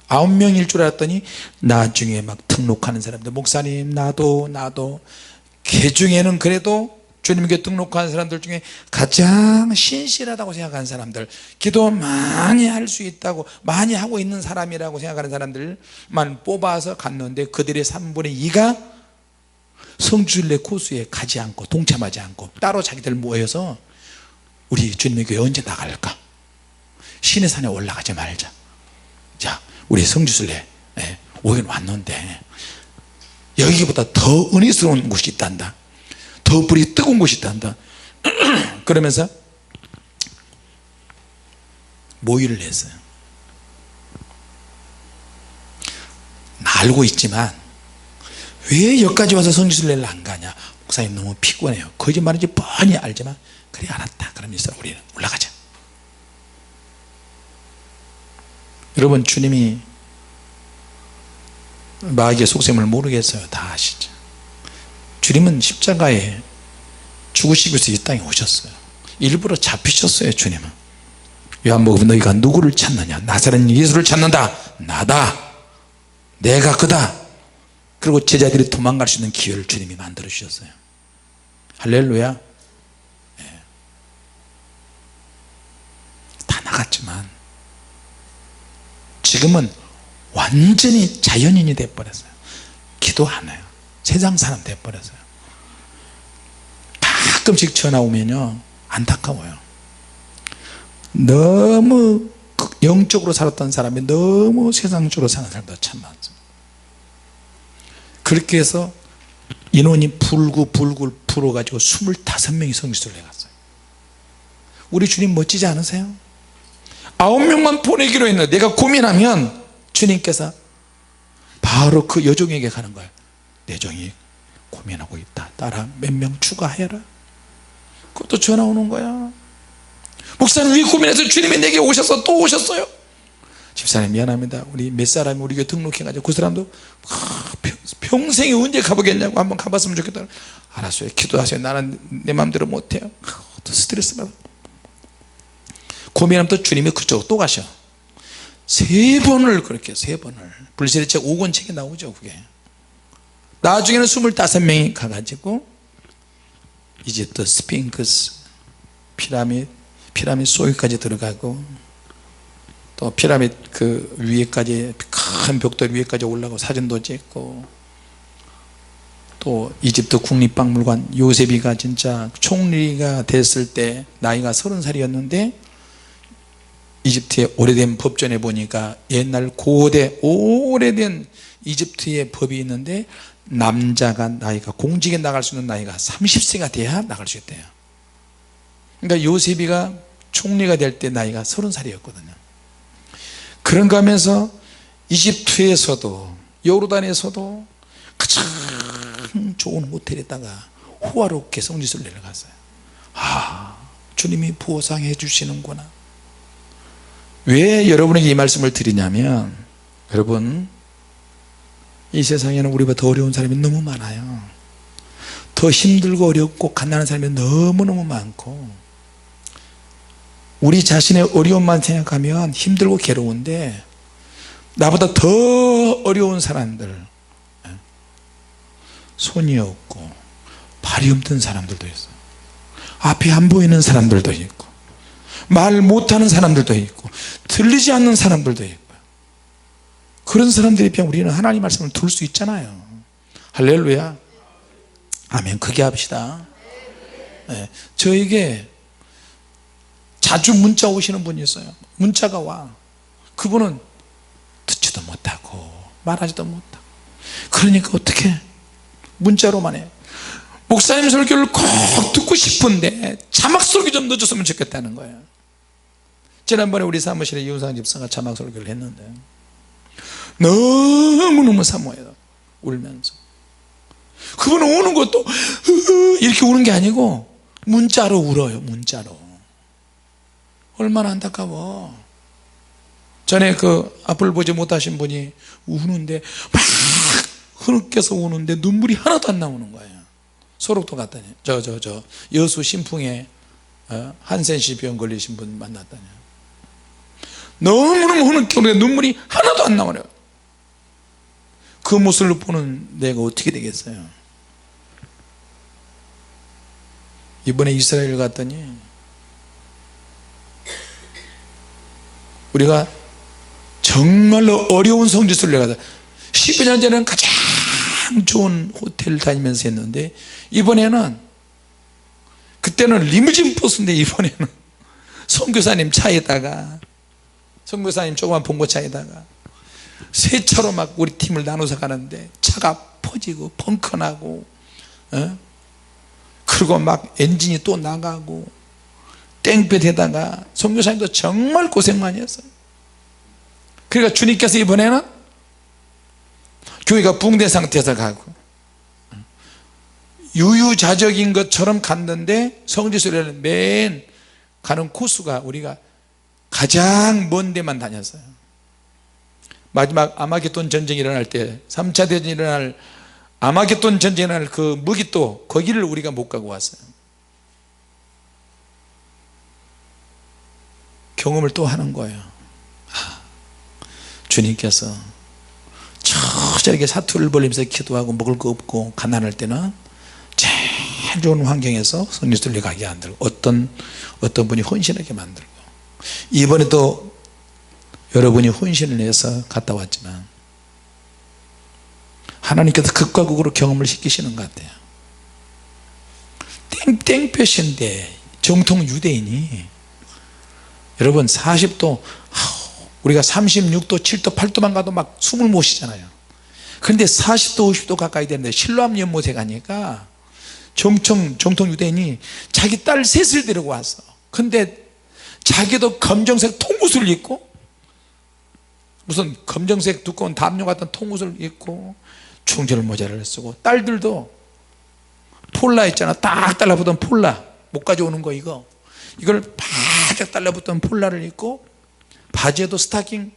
9명일 줄 알았더니 나중에 막 등록하는 사람들 목사님 나도 그 중에는 그래도 주님께 등록한 사람들 중에 가장 신실하다고 생각하는 사람들 기도 많이 할 수 있다고 많이 하고 있는 사람이라고 생각하는 사람들만 뽑아서 갔는데 그들의 3분의 2가 성지순례 코스에 가지 않고 동참하지 않고 따로 자기들 모여서 우리 주님의 교회 언제 나갈까? 시내산에 올라가지 말자. 자, 우리 성지순례 오긴 왔는데 여기보다 더 은혜스러운 곳이 있단다. 더 불이 뜨거운 곳이 있단다. 그러면서 모의를 했어요. 알고 있지만 왜 여기까지 와서 성지순례를 안 가냐? 목사님 너무 피곤해요. 거짓말인지 뻔히 알지만 그래 알았다. 그러면서 우리는 올라가자. 여러분 주님이 마귀의 속셈을 모르겠어요. 다 아시죠? 주님은 십자가에 죽으시기 위해서 이 땅에 오셨어요. 일부러 잡히셨어요. 주님은 요한복음 너희가 누구를 찾느냐? 나사렛 예수를 찾는다. 나다. 내가 그다. 그리고 제자들이 도망갈 수 있는 기회를 주님이 만들어 주셨어요. 할렐루야. 다 나갔지만 지금은 완전히 자연인이 되어버렸어요. 기도 안 해요. 세상 사람 되어버렸어요. 가끔씩 전화 오면요 안타까워요. 너무 영적으로 살았던 사람이 너무 세상적으로 사는 사람도 참 많습니다. 그렇게 해서 인원이 불굴 불어가지고 25명이 성지순례 갔어요. 우리 주님 멋지지 않으세요? 9명만 보내기로 했는데 내가 고민하면 주님께서 바로 그 여종에게 가는 거예요. 내 종이 고민하고 있다. 따라 몇 명 추가해라. 그것도 전화 오는 거야. 목사님 왜 고민해서 주님이 내게 오셔서 또 오셨어요? 집사님 미안합니다. 우리 몇 사람이 우리 교회 등록해가지고 그 사람도 평생에 언제 가보겠냐고 한번 가봤으면 좋겠다. 알았어요. 기도하세요. 나는 내 마음대로 못해요. 또 스트레스 받아. 고민하면 또 주님이 그쪽으로 또 가셔. 3번을 그렇게 3번을 불세례 책 5권 책에 나오죠. 그게 나중에는 25명이 가가지고 이집트 스핑크스 피라밋 소유까지 들어가고 또 피라밋 그 위에까지 큰 벽돌 위에까지 올라가고 사진도 찍고 또 이집트 국립박물관 요셉이가 진짜 총리가 됐을 때 나이가 30살이었는데 이집트의 오래된 법전에 보니까 옛날 고대 오래된 이집트의 법이 있는데 남자가 나이가 공직에 나갈 수 있는 나이가 30세가 돼야 나갈 수 있대요. 그러니까 요셉이가 총리가 될 때 나이가 30살이었거든요 그런가 하면서 이집트에서도 요르단에서도 가장 좋은 호텔에다가 호화롭게 성지순례를 갔어요. 주님이 보상해 주시는구나. 왜 여러분에게 이 말씀을 드리냐면 여러분 이 세상에는 우리보다 더 어려운 사람이 너무 많아요. 더 힘들고 어렵고 갓나는 사람이 너무너무 많고 우리 자신의 어려움만 생각하면 힘들고 괴로운데 나보다 더 어려운 사람들 손이 없고 발이 없는 사람들도 있어요. 앞이 안 보이는 사람들도 있고 말 못하는 사람들도 있고 들리지 않는 사람들도 있고 그런 사람들에 비하면 우리는 하나님 말씀을 들을 수 있잖아요. 할렐루야. 아멘. 크게 합시다. 저에게 자주 문자 오시는 분이 있어요. 문자가 와. 그분은 듣지도 못하고 말하지도 못하고, 그러니까 어떻게 문자로만 해. 목사님 설교를 꼭 듣고 싶은데 자막 설교 좀 넣어줬으면 좋겠다는 거예요. 지난번에 우리 사무실에 이우상 집사가 자막 설교를 했는데 너무너무 사모해요. 울면서. 그분은 우는 것도 이렇게 우는 게 아니고 문자로 울어요. 문자로. 얼마나 안타까워. 전에 그 앞을 보지 못하신 분이 우는데 막 흐느껴서 우는데 눈물이 하나도 안 나오는 거예요. 소록도 갔더니 여수 신풍에 한센시 병 걸리신 분 만났더니 너무너무 흐느껴 눈물이 하나도 안 나오네요. 그 모습을 보는 내가 어떻게 되겠어요. 이번에 이스라엘 갔더니 우리가 정말로 어려운 성지순례를 가다 12년 전에는 가장 좋은 호텔 다니면서 했는데, 이번에는, 그때는 리무진 버스인데 이번에는 선교사님 차에다가, 선교사님 조그만 봉고차에다가 세 차로 막 우리 팀을 나눠서 가는데 차가 퍼지고 펑크나고, 그리고 막 엔진이 또 나가고 땡볕에다가 선교사님도 정말 고생 많이 했어요. 그러니까 주님께서 이번에는 교회가 붕대 상태에서 가고 유유자적인 것처럼 갔는데, 성지순례는 맨 가는 코스가 우리가 가장 먼 데만 다녔어요. 마지막 아마겟돈 전쟁이 일어날 때, 3차 대전이 일어날 아마겟돈 전쟁이 일어날 그 무기또, 거기를 우리가 못 가고 왔어요. 경험을 또 하는 거예요. 주님께서 저렇게 사투를 벌리면서 기도하고 먹을 거 없고 가난할 때는 제일 좋은 환경에서 성지순례 가게 만들고, 어떤 분이 헌신하게 만들고, 이번에도 여러분이 헌신을 해서 갔다 왔지만 하나님께서 극과 극으로 경험을 시키시는 것 같아요. 땡볕인데 정통 유대인이, 여러분 40도, 우리가 36도 7도 8도만 가도 막 숨을 못 쉬잖아요. 그런데 40도 50도 가까이 되는데 실로암 연못에 가니까 정통 유대인이 자기 딸 셋을 데리고 왔어. 근데 자기도 검정색 통옷을 입고, 무슨 검정색 두꺼운 담요 같은 통옷을 입고 충절 모자를 쓰고, 딸들도 폴라 있잖아, 딱 달라붙은 폴라, 못 가져오는 거, 이걸 바짝 달라붙은 폴라를 입고, 바지에도 스타킹을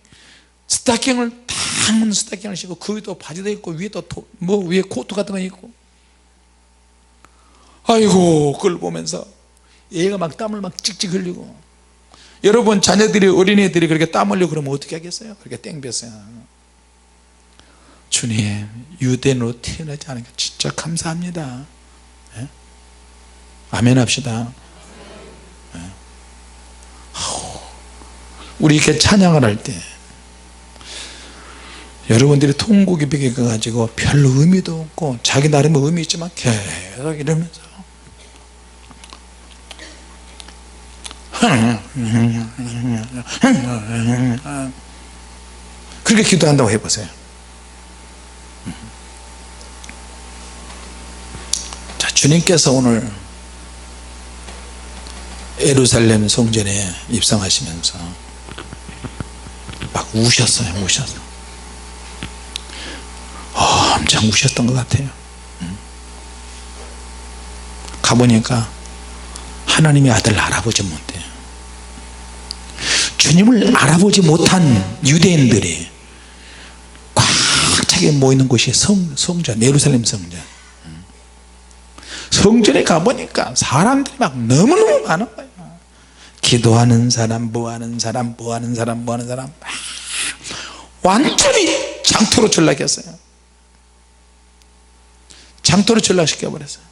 딱 묻는 스타킹을 신고, 그 위에도 바지도 입고 위에 또 위에 코트 같은 거 입고, 아이고 그걸 보면서 얘가 막 땀을 막 찍찍 흘리고. 여러분 자녀들이, 어린애들이 그렇게 땀 흘리고 그러면 어떻게 하겠어요? 그렇게 땡볕에. 주님, 유대인으로 태어나지 않으니까 진짜 감사합니다. 예? 아멘 합시다. 예? 우리 이렇게 찬양을 할 때 여러분들이 통곡이 베개 가지고 별로 의미도 없고 자기 나름의 의미 있지만 계속 이러면서 그렇게 기도한다고 해보세요. 자, 주님께서 오늘 예루살렘 성전에 입성하시면서 막 우셨어요. 엄청 우셨던 것 같아요. 가보니까 하나님의 아들 알아보지 못해요. 주님을 알아보지 못한 유대인들이 꽉 차게 모이는 곳이 성전, 예루살렘 성전. 성전에 가보니까 사람들이 막 너무너무 많은 거예요. 기도하는 사람, 뭐하는 사람, 완전히 장터로 전락했어요. 장터로 전락시켜버렸어요.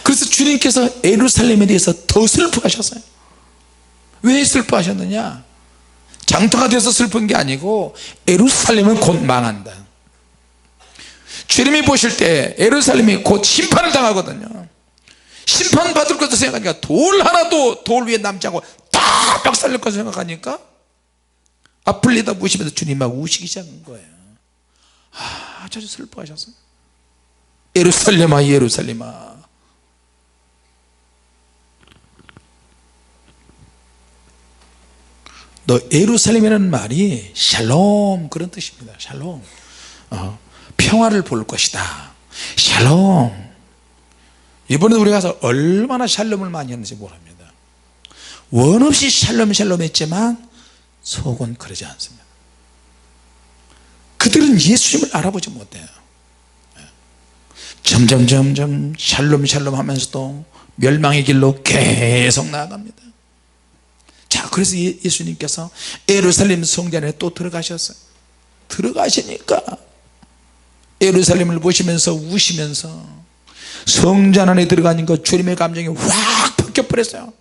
그래서 주님께서 예루살렘에 대해서 더 슬퍼하셨어요. 왜 슬퍼하셨느냐? 장터가 돼서 슬픈 게 아니고 예루살렘은 곧 망한다. 주님이 보실 때 예루살렘이 곧 심판을 당하거든요. 심판받을 것도 생각하니까 돌 하나도 돌 위에 남지 않고 다 박살낼 것을 생각하니까 앞을 내다보시면서 주님 막 우시기 시작한 거예요. 아주 슬퍼하셨어요. 예루살렘아 예루살렘아, 너 예루살렘이라는 말이 샬롬 그런 뜻입니다. 샬롬, 평화를 볼 것이다. 샬롬. 이번에 우리 가서 얼마나 샬롬을 많이 했는지 모릅니다. 원 없이 샬롬 샬롬 했지만 속은 그러지 않습니다. 그들은 예수님을 알아보지 못해요. 점점 샬롬 샬롬 하면서도 멸망의 길로 계속 나아갑니다. 자, 그래서 예수님께서 예루살렘 성전 안에 또 들어가셨어요. 들어가시니까 예루살렘을 보시면서 우시면서 성전 안에 들어가니까 주님의 감정이 확 바뀌어버렸어요.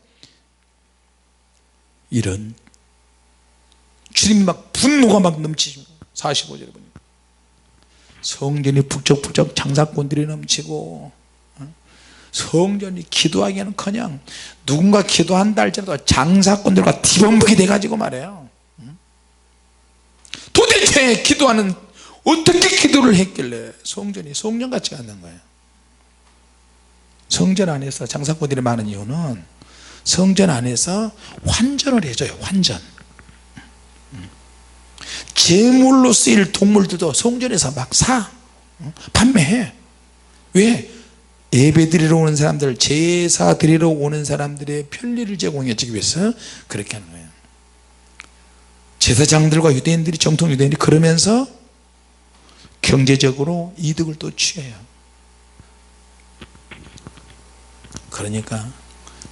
이런 주님이 막 분노가 막 넘치십니다. 45절에 보니까 성전이 북적북적 장사꾼들이 넘치고, 성전이 기도하기에는커녕 누군가 기도한다 할지라도 장사꾼들과 뒤범벅이 돼가지고 말해요. 도대체 기도하는 어떻게 기도를 했길래 성전이 성전 같지가 않는 거예요. 성전 안에서 장사꾼들이 많은 이유는 성전 안에서 환전을 해줘요. 환전. 제물로 쓰일 동물들도 성전에서 막 사, 판매해. 왜? 예배 드리러 오는 사람들, 제사 드리러 오는 사람들의 편리를 제공해 주기 위해서 그렇게 하는 거예요. 제사장들과 유대인들이, 정통 유대인들이 그러면서 경제적으로 이득을 또 취해요. 그러니까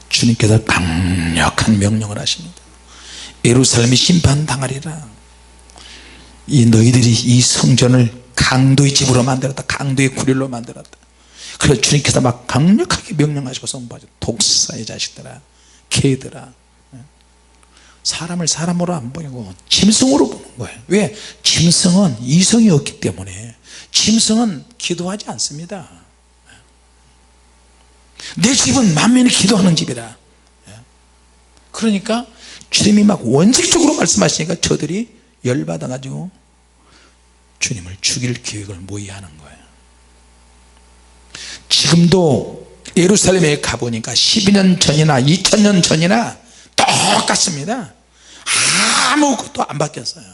주님께서 강력한 명령을 하십니다. 예루살렘이 심판당하리라. 이 너희들이 이 성전을 강도의 집으로 만들었다. 강도의 구릴로 만들었다. 그래서 주님께서 막 강력하게 명령하시고 선포하죠. 독사의 자식들아, 개들아. 사람을 사람으로 안 보이고 짐승으로 보는 거예요. 왜? 짐승은 이성이 없기 때문에. 짐승은 기도하지 않습니다. 내 집은 만민이 기도하는 집이다. 그러니까 주님이 막 원칙적으로 말씀하시니까 저들이 열받아 가지고 주님을 죽일 계획을 모의하는 거예요. 지금도 예루살렘에 가보니까 12년 전이나 2000년 전이나 똑같습니다. 아무것도 안 바뀌었어요.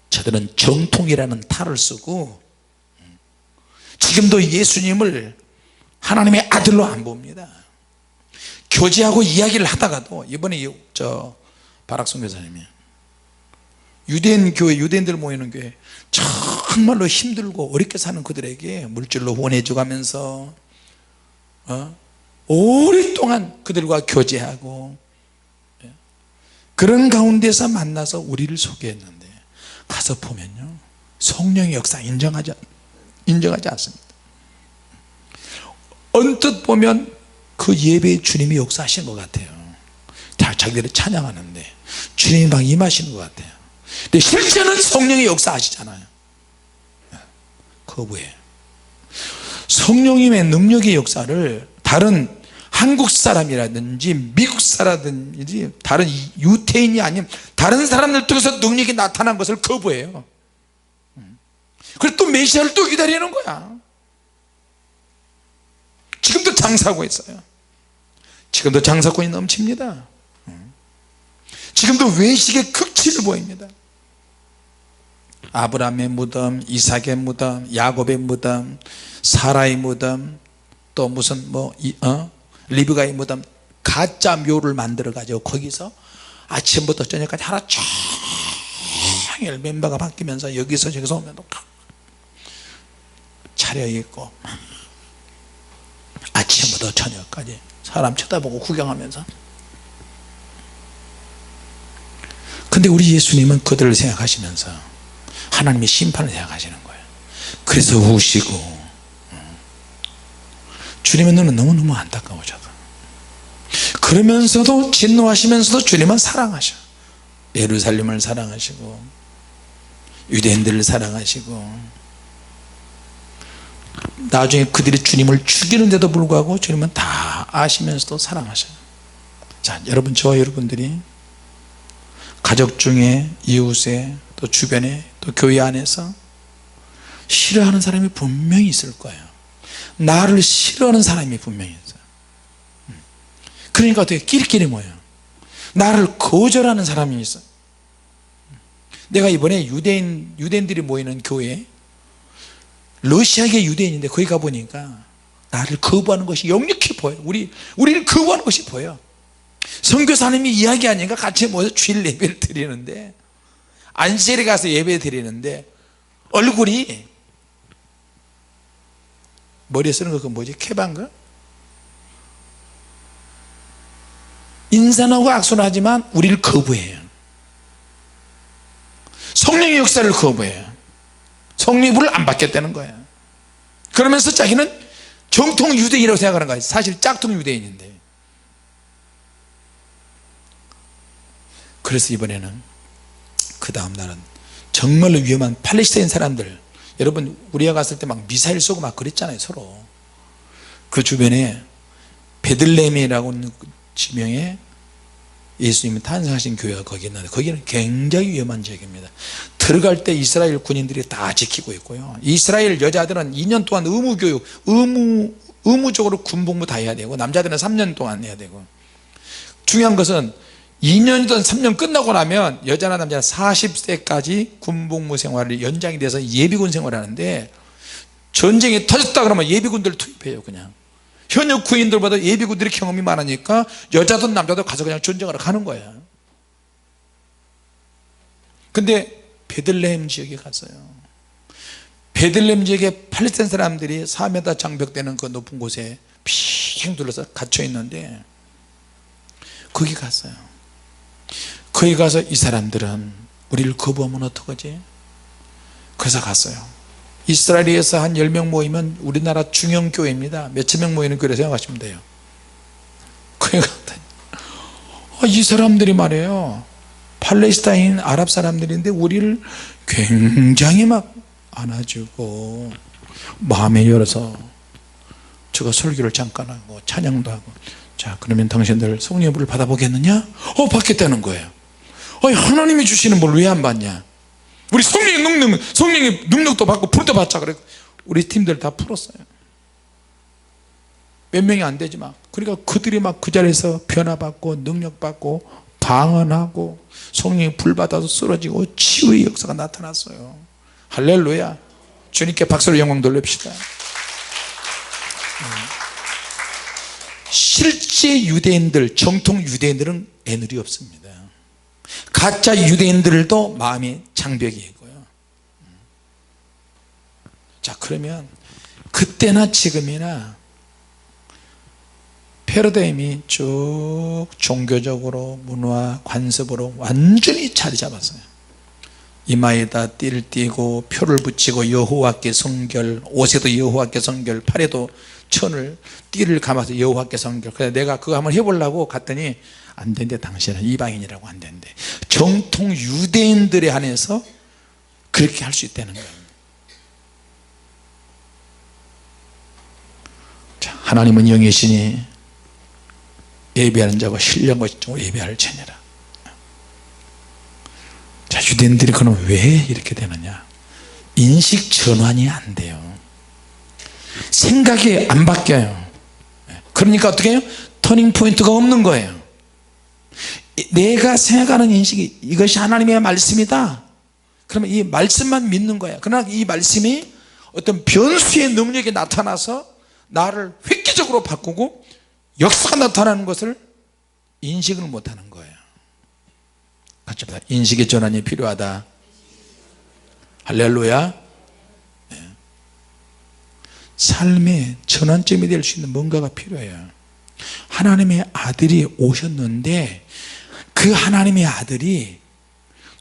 저들은 정통이라는 탈을 쓰고 지금도 예수님을 하나님의 아들로 안 봅니다. 교제하고 이야기를 하다가도, 이번에 박락성 교사님이 유대인 교회, 유대인들 모이는 교회, 정말로 힘들고 어렵게 사는 그들에게 물질로 후원해주고 하면서 오랫동안 그들과 교제하고, 그런 가운데서 만나서 우리를 소개했는데 가서 보면요, 성령의 역사 인정하지 않습니다. 언뜻 보면 그 예배에 주님이 역사하시는 것 같아요. 자기들이 찬양하는데 주님이 막 임하시는 것 같아요. 근데 실제는 성령의 역사하시잖아요. 거부해. 성령님의 능력의 역사를 다른 한국 사람이라든지 미국 사람이라든지 다른 유태인이 아닌 다른 사람들 통해서 능력이 나타난 것을 거부해요. 그래서 또 메시아를 또 기다리는 거야. 지금도 장사하고 있어요. 지금도 장사꾼이 넘칩니다. 지금도 외식의 극치를 보입니다. 아브라함의 무덤, 이삭의 무덤, 야곱의 무덤, 사라의 무덤, 또 무슨 리브가의 무덤, 가짜 묘를 만들어 가지고 거기서 아침부터 저녁까지 하루 종일 멤버가 바뀌면서 여기서 저기서 오면 차려입고 아침부터 저녁까지 사람 쳐다보고 구경하면서. 근데 우리 예수님은 그들을 생각하시면서 하나님의 심판을 생각하시는 거예요. 그래서 우시고, 주님의 눈은 너무너무 안타까우셔서, 그러면서도 진노하시면서도 주님은 사랑하셔. 예루살렘을 사랑하시고 유대인들을 사랑하시고 나중에 그들이 주님을 죽이는데도 불구하고 주님은 다 아시면서도 사랑하셔요. 자, 여러분, 저와 여러분들이 가족 중에, 이웃에, 또 주변에, 또 교회 안에서 싫어하는 사람이 분명히 있을 거예요. 나를 싫어하는 사람이 분명히 있어요. 그러니까 어떻게 끼리끼리 모여요. 나를 거절하는 사람이 있어요. 내가 이번에 유대인들이 모이는 교회에 러시아계 유대인인데 거기 가보니까 나를 거부하는 것이 역력히 보여요. 우리를 거부하는 것이 보여. 선교사님이 이야기하니까 같이 모여서 주일 예배를 드리는데, 안식일에 가서 예배 드리는데 얼굴이, 머리에 쓰는 거 그 뭐지? 캐반가? 인사하고 악수는 하지만 우리를 거부해요. 성령의 역사를 거부해요. 성령의 불을 안 받겠다는 거예요. 그러면서 자기는 정통 유대인이라고 생각하는 거예요. 사실 짝퉁 유대인인데. 그래서 이번에는 그 다음 날은 정말로 위험한 팔레스타인 사람들, 여러분 우리가 갔을 때 막 미사일 쏘고 막 그랬잖아요. 서로 그 주변에 베들레헴이라고 하는 지명에 예수님이 탄생하신 교회가 거기 있는데, 거기는 굉장히 위험한 지역입니다. 들어갈 때 이스라엘 군인들이 다 지키고 있고요, 이스라엘 여자들은 2년 동안 의무교육, 의무적으로 군복무 다 해야 되고, 남자들은 3년 동안 해야 되고, 중요한 것은 2년이든 3년 끝나고 나면 여자나 남자나 40세까지 군복무 생활이 연장이 돼서 예비군 생활을 하는데, 전쟁이 터졌다 그러면 예비군들을 투입해요. 그냥 현역 군인들보다 예비군들이 경험이 많으니까 여자든 남자든 가서 그냥 전쟁하러 가는 거야. 근데 베들레헴 지역에 갔어요. 베들레헴 지역에 팔레스타인 사람들이 4m 장벽되는 그 높은 곳에 핑 둘러서 갇혀 있는데, 거기 갔어요. 거기 가서 이 사람들은 우리를 거부하면 어떡하지? 그래서 갔어요. 이스라엘에서 한 10명 모이면 우리나라 중형교회입니다. 몇천 명 모이는 교회라고 생각하시면 돼요. 거기 갔더니 이 사람들이 말이에요, 팔레스타인 아랍 사람들인데 우리를 굉장히 막 안아주고 마음에 열어서 제가 설교를 잠깐 하고 찬양도 하고, 자 그러면 당신들 성령의 불을 받아보겠느냐? 받겠다는 거예요. 하나님이 주시는 뭘 왜 안 받냐? 우리 성령의 능력도 받고 불도 받자. 그래 우리 팀들 다 풀었어요. 몇 명이 안 되지만. 그러니까 그들이 막 그 자리에서 변화받고 능력받고 방언하고 성령의 불 받아서 쓰러지고 치유의 역사가 나타났어요. 할렐루야. 주님께 박수로 영광 돌립시다. 실제 유대인들, 정통 유대인들은 애늘이 없습니다. 가짜 유대인들도 마음이 장벽이 있고요. 자 그러면 그때나 지금이나 패러다임이 쭉 종교적으로 문화 관습으로 완전히 자리 잡았어요. 이마에다 띠를 띠고 표를 붙이고 여호와께 성결, 옷에도 여호와께 성결, 팔에도 천을 띠를 감아서 여호와께 성결. 그래서 내가 그거 한번 해보려고 갔더니 안 된대. 당신은 이방인이라고 안 된대. 정통 유대인들에 한해서 그렇게 할 수 있다는 거예요. 자, 하나님은 영이시니 예배하는 자고 신령과 진정으로 예배할 자니라. 자, 유대인들이 그럼 왜 이렇게 되느냐? 인식 전환이 안 돼요. 생각이 안 바뀌어요. 그러니까 어떻게 해요? 터닝 포인트가 없는 거예요. 내가 생각하는 인식이 이것이 하나님의 말씀이다, 그러면 이 말씀만 믿는 거야. 그러나 이 말씀이 어떤 변수의 능력이 나타나서 나를 획기적으로 바꾸고 역사가 나타나는 것을 인식을 못하는 거예요. 같이 합시다. 인식의 전환이 필요하다. 할렐루야. 네. 삶의 전환점이 될 수 있는 뭔가가 필요해요. 하나님의 아들이 오셨는데 그 하나님의 아들이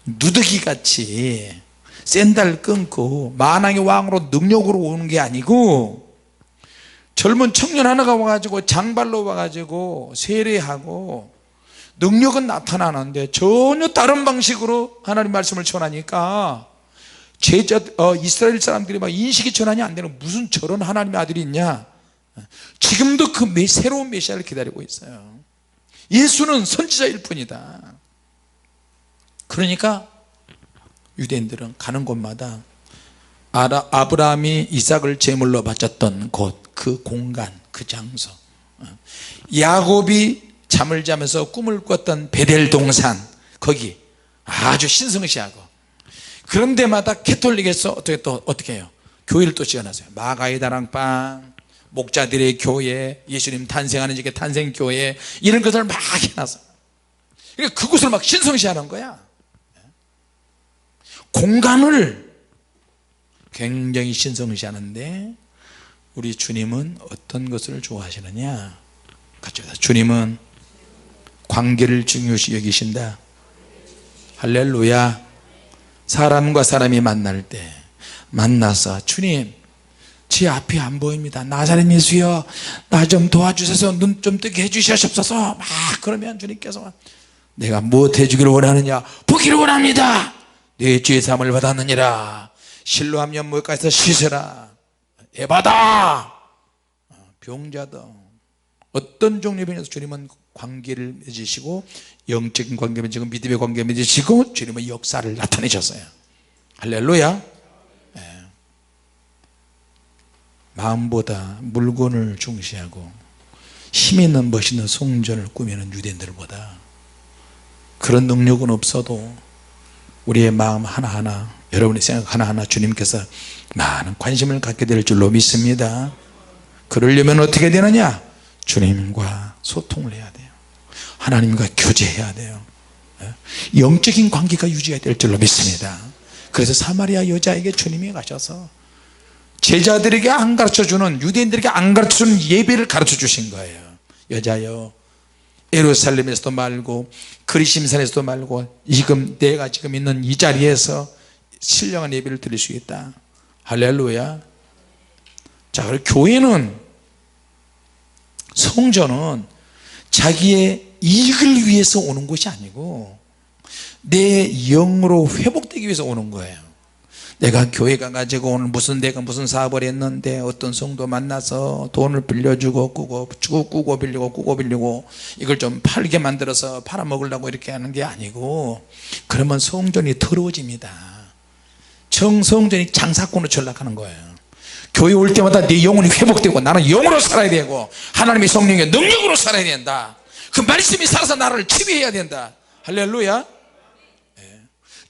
누더기같이 샌들 끊고 만왕의 왕으로 능력으로 오는 게 아니고, 젊은 청년 하나가 와가지고 장발로 와가지고 세례하고 능력은 나타나는데 전혀 다른 방식으로 하나님 말씀을 전하니까 이스라엘 사람들이 막 인식이 전환이 안 되는, 무슨 저런 하나님의 아들이 있냐. 지금도 그 새로운 메시아를 기다리고 있어요. 예수는 선지자일 뿐이다. 그러니까 유대인들은 가는 곳마다 아브라함이 이삭을 제물로 바쳤던 곳, 그 공간, 그 장소, 야곱이 잠을 자면서 꿈을 꿨던 베델 동산, 거기 아주 신성시하고, 그런 데마다 캐톨릭에서 어떻게 해요? 교회를 또 지어놨어요. 마가의 다락방, 목자들의 교회, 예수님 탄생하는 지게 탄생교회, 이런 것을 막 해놨어요. 그러니까 그곳을 막 신성시하는 거야. 공간을 굉장히 신성시하는데, 우리 주님은 어떤 것을 좋아하시느냐? 같이 합시다. 주님은 관계를 중요시 여기신다. 할렐루야. 사람과 사람이 만날 때 만나서, 주님 제 앞이 안 보입니다, 나사렛 예수여 나 좀 도와주셔서 눈 좀 뜨게 해주시옵소서, 막 그러면 주님께서 내가 무엇 해주기를 원하느냐? 보기를 원합니다. 내 죄 사함을 받았느니라. 실로암 연못가에서 씻으라. 에바다. 병자도 어떤 종류의 병에서 주님은 관계를 맺으시고, 영적인 관계 맺으시고 믿음의 관계 맺으시고, 주님은 역사를 나타내셨어요. 할렐루야. 마음보다 물건을 중시하고 힘 있는 멋있는 성전을 꾸미는 유대인들보다 그런 능력은 없어도 우리의 마음 하나하나, 여러분의 생각 하나하나 주님께서 많은 관심을 갖게 될 줄로 믿습니다. 그러려면 어떻게 되느냐? 주님과 소통을 해야 돼요. 하나님과 교제해야 돼요. 영적인 관계가 유지가 될 줄로 믿습니다. 그래서 사마리아 여자에게 주님이 가셔서 제자들에게 안 가르쳐주는, 유대인들에게 안 가르쳐주는 예배를 가르쳐 주신 거예요. 여자여, 예루살렘에서도 말고 그리심산에서도 말고 내가 지금 있는 이 자리에서 신령한 예배를 드릴 수 있다. 할렐루야. 자, 그리고 교회는, 성전은 자기의 이익을 위해서 오는 것이 아니고 내 영으로 회복되기 위해서 오는 거예요. 내가 교회 가가지고 오늘 내가 무슨 사업을 했는데 어떤 성도 만나서 돈을 빌려주고 꾸고 빌리고 이걸 좀 팔게 만들어서 팔아먹으려고 이렇게 하는 게 아니고, 그러면 성전이 더러워집니다. 성전이 장사꾼으로 전락하는 거예요. 교회 올 때마다 내 영혼이 회복되고 나는 영으로 살아야 되고 하나님의 성령의 능력으로 살아야 된다. 그 말씀이 살아서 나를 치유해야 된다. 할렐루야.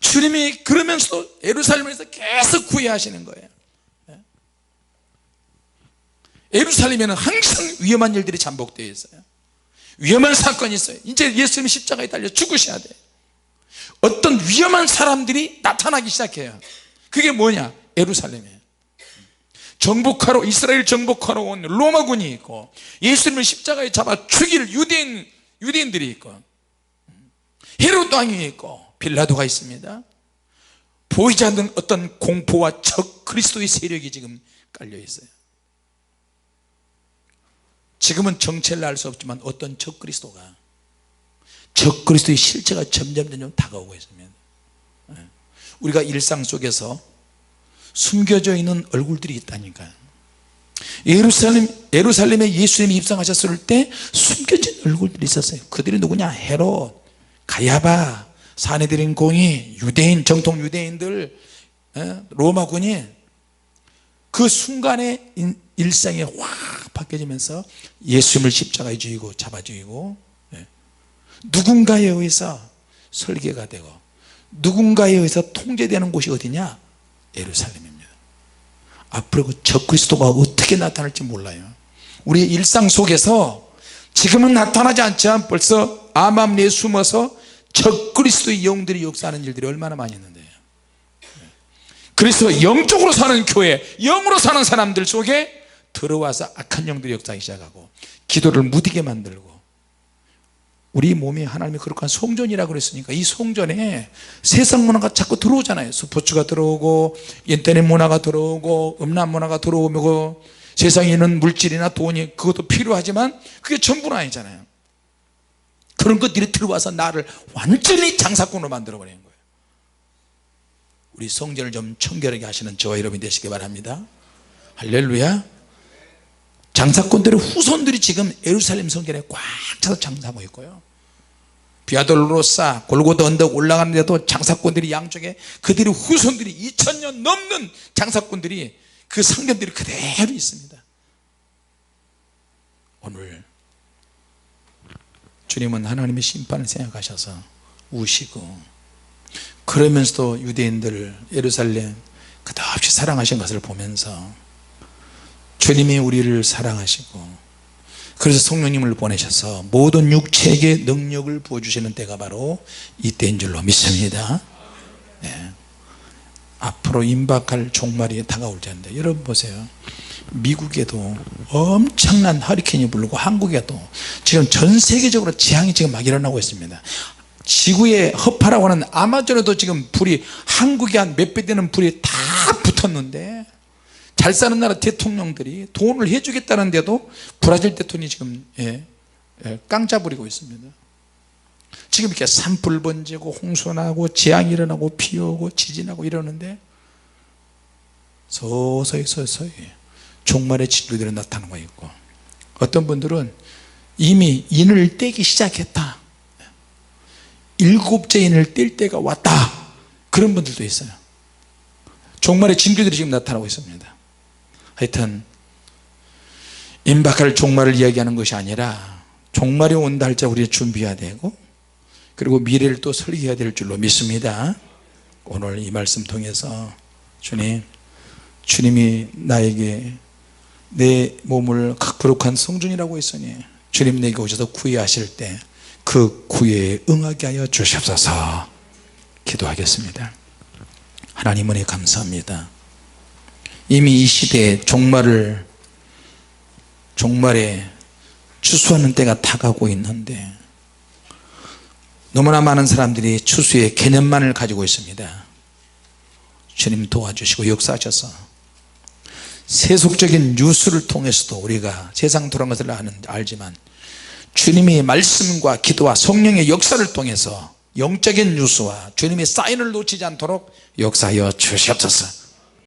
주님이 그러면서도 예루살렘에서 계속 구애하시는 거예요. 예루살렘에는 항상 위험한 일들이 잠복되어 있어요. 위험한 사건이 있어요. 이제 예수님이 십자가에 달려 죽으셔야 돼요. 어떤 위험한 사람들이 나타나기 시작해요. 그게 뭐냐? 예루살렘이에요. 이스라엘 정복하러 온 로마군이 있고, 예수님을 십자가에 잡아 죽일 유대인들이 있고, 헤롯 왕이 있고, 빌라도가 있습니다. 보이지 않는 어떤 공포와 적 그리스도의 세력이 지금 깔려 있어요. 지금은 정체를 알 수 없지만 어떤 적 그리스도의 실체가 점점 다가오고 있습니다. 우리가 일상 속에서 숨겨져 있는 얼굴들이 있다니까요. 예루살렘에 예수님이 입성하셨을 때 숨겨진 얼굴들이 있었어요. 그들이 누구냐? 헤롯, 가야바, 사내들인 공의, 유대인, 정통 유대인들, 로마군이 그 순간에 일상이 확 바뀌어지면서 예수님을 십자가에 죽이고 잡아 죽이고, 누군가에 의해서 설계가 되고 누군가에 의해서 통제되는 곳이 어디냐? 예루살렘입니다. 앞으로 그 적그리스도가 어떻게 나타날지 몰라요. 우리의 일상 속에서 지금은 나타나지 않지만 벌써 암암 내에 숨어서 적그리스도의 영들이 역사하는 일들이 얼마나 많이 있는데요. 그래서 영적으로 사는 교회, 영으로 사는 사람들 속에 들어와서 악한 영들이 역사하기 시작하고 기도를 무디게 만들고, 우리 몸이 하나님의 거룩한 성전이라고 그랬으니까 이 성전에 세상 문화가 자꾸 들어오잖아요. 스포츠가 들어오고 인터넷 문화가 들어오고 음란 문화가 들어오고, 세상에 있는 물질이나 돈이 그것도 필요하지만 그게 전부는 아니잖아요. 그런 것들이 들어와서 나를 완전히 장사꾼으로 만들어버리는 거예요. 우리 성전을 좀 청결하게 하시는 저와 여러분이 되시기 바랍니다. 할렐루야. 장사꾼들의 후손들이 지금 예루살렘 성전에 꽉 차서 장사하고 있고요, 비아돌로로사 골고다 언덕 올라가는데도 장사꾼들이 양쪽에 그들의 후손들이 2000년 넘는 장사꾼들이 그 성전들이 그대로 있습니다. 오늘 주님은 하나님의 심판을 생각하셔서 우시고, 그러면서도 유대인들을 예루살렘 끝없이 사랑하신 것을 보면서 주님이 우리를 사랑하시고, 그래서 성령님을 보내셔서 모든 육체에게 능력을 부어주시는 때가 바로 이때인 줄로 믿습니다. 네. 앞으로 임박할 종말이 다가올 텐데, 여러분 보세요. 미국에도 엄청난 허리케인이 불고 한국에도 지금 전 세계적으로 재앙이 지금 막 일어나고 있습니다. 지구의 허파라고 하는 아마존에도 지금 불이, 한국에 한 몇 배 되는 불이 다 붙었는데, 잘 사는 나라 대통령들이 돈을 해주겠다는데도 브라질 대통령이 지금 깡짜 부리고 있습니다. 지금 이렇게 산불 번지고 홍수 나고 재앙이 일어나고 비 오고 지진하고 이러는데 서서히 종말의 진리들이 나타나고 있고, 어떤 분들은 이미 인을 떼기 시작했다, 7째 인을 뗄 때가 왔다, 그런 분들도 있어요. 종말의 징조들이 지금 나타나고 있습니다. 하여튼 임박할 종말을 이야기하는 것이 아니라 종말이 온다 할 때 우리가 준비해야 되고, 그리고 미래를 또 설계해야 될 줄로 믿습니다. 오늘 이 말씀 통해서 주님이 나에게 내 몸을 거룩한 성전이라고 했으니 주님 내게 오셔서 구애하실 때 그 구애에 응하게 하여 주시옵소서. 기도하겠습니다. 하나님 은혜 감사합니다. 이미 이 시대에 종말에 추수하는 때가 다가오고 있는데, 너무나 많은 사람들이 추수의 개념만을 가지고 있습니다. 주님 도와주시고 역사하셔서 세속적인 뉴스를 통해서도 우리가 세상 돌아가는 것을 알지만, 주님의 말씀과 기도와 성령의 역사를 통해서 영적인 뉴스와 주님의 사인을 놓치지 않도록 역사하여 주시옵소서.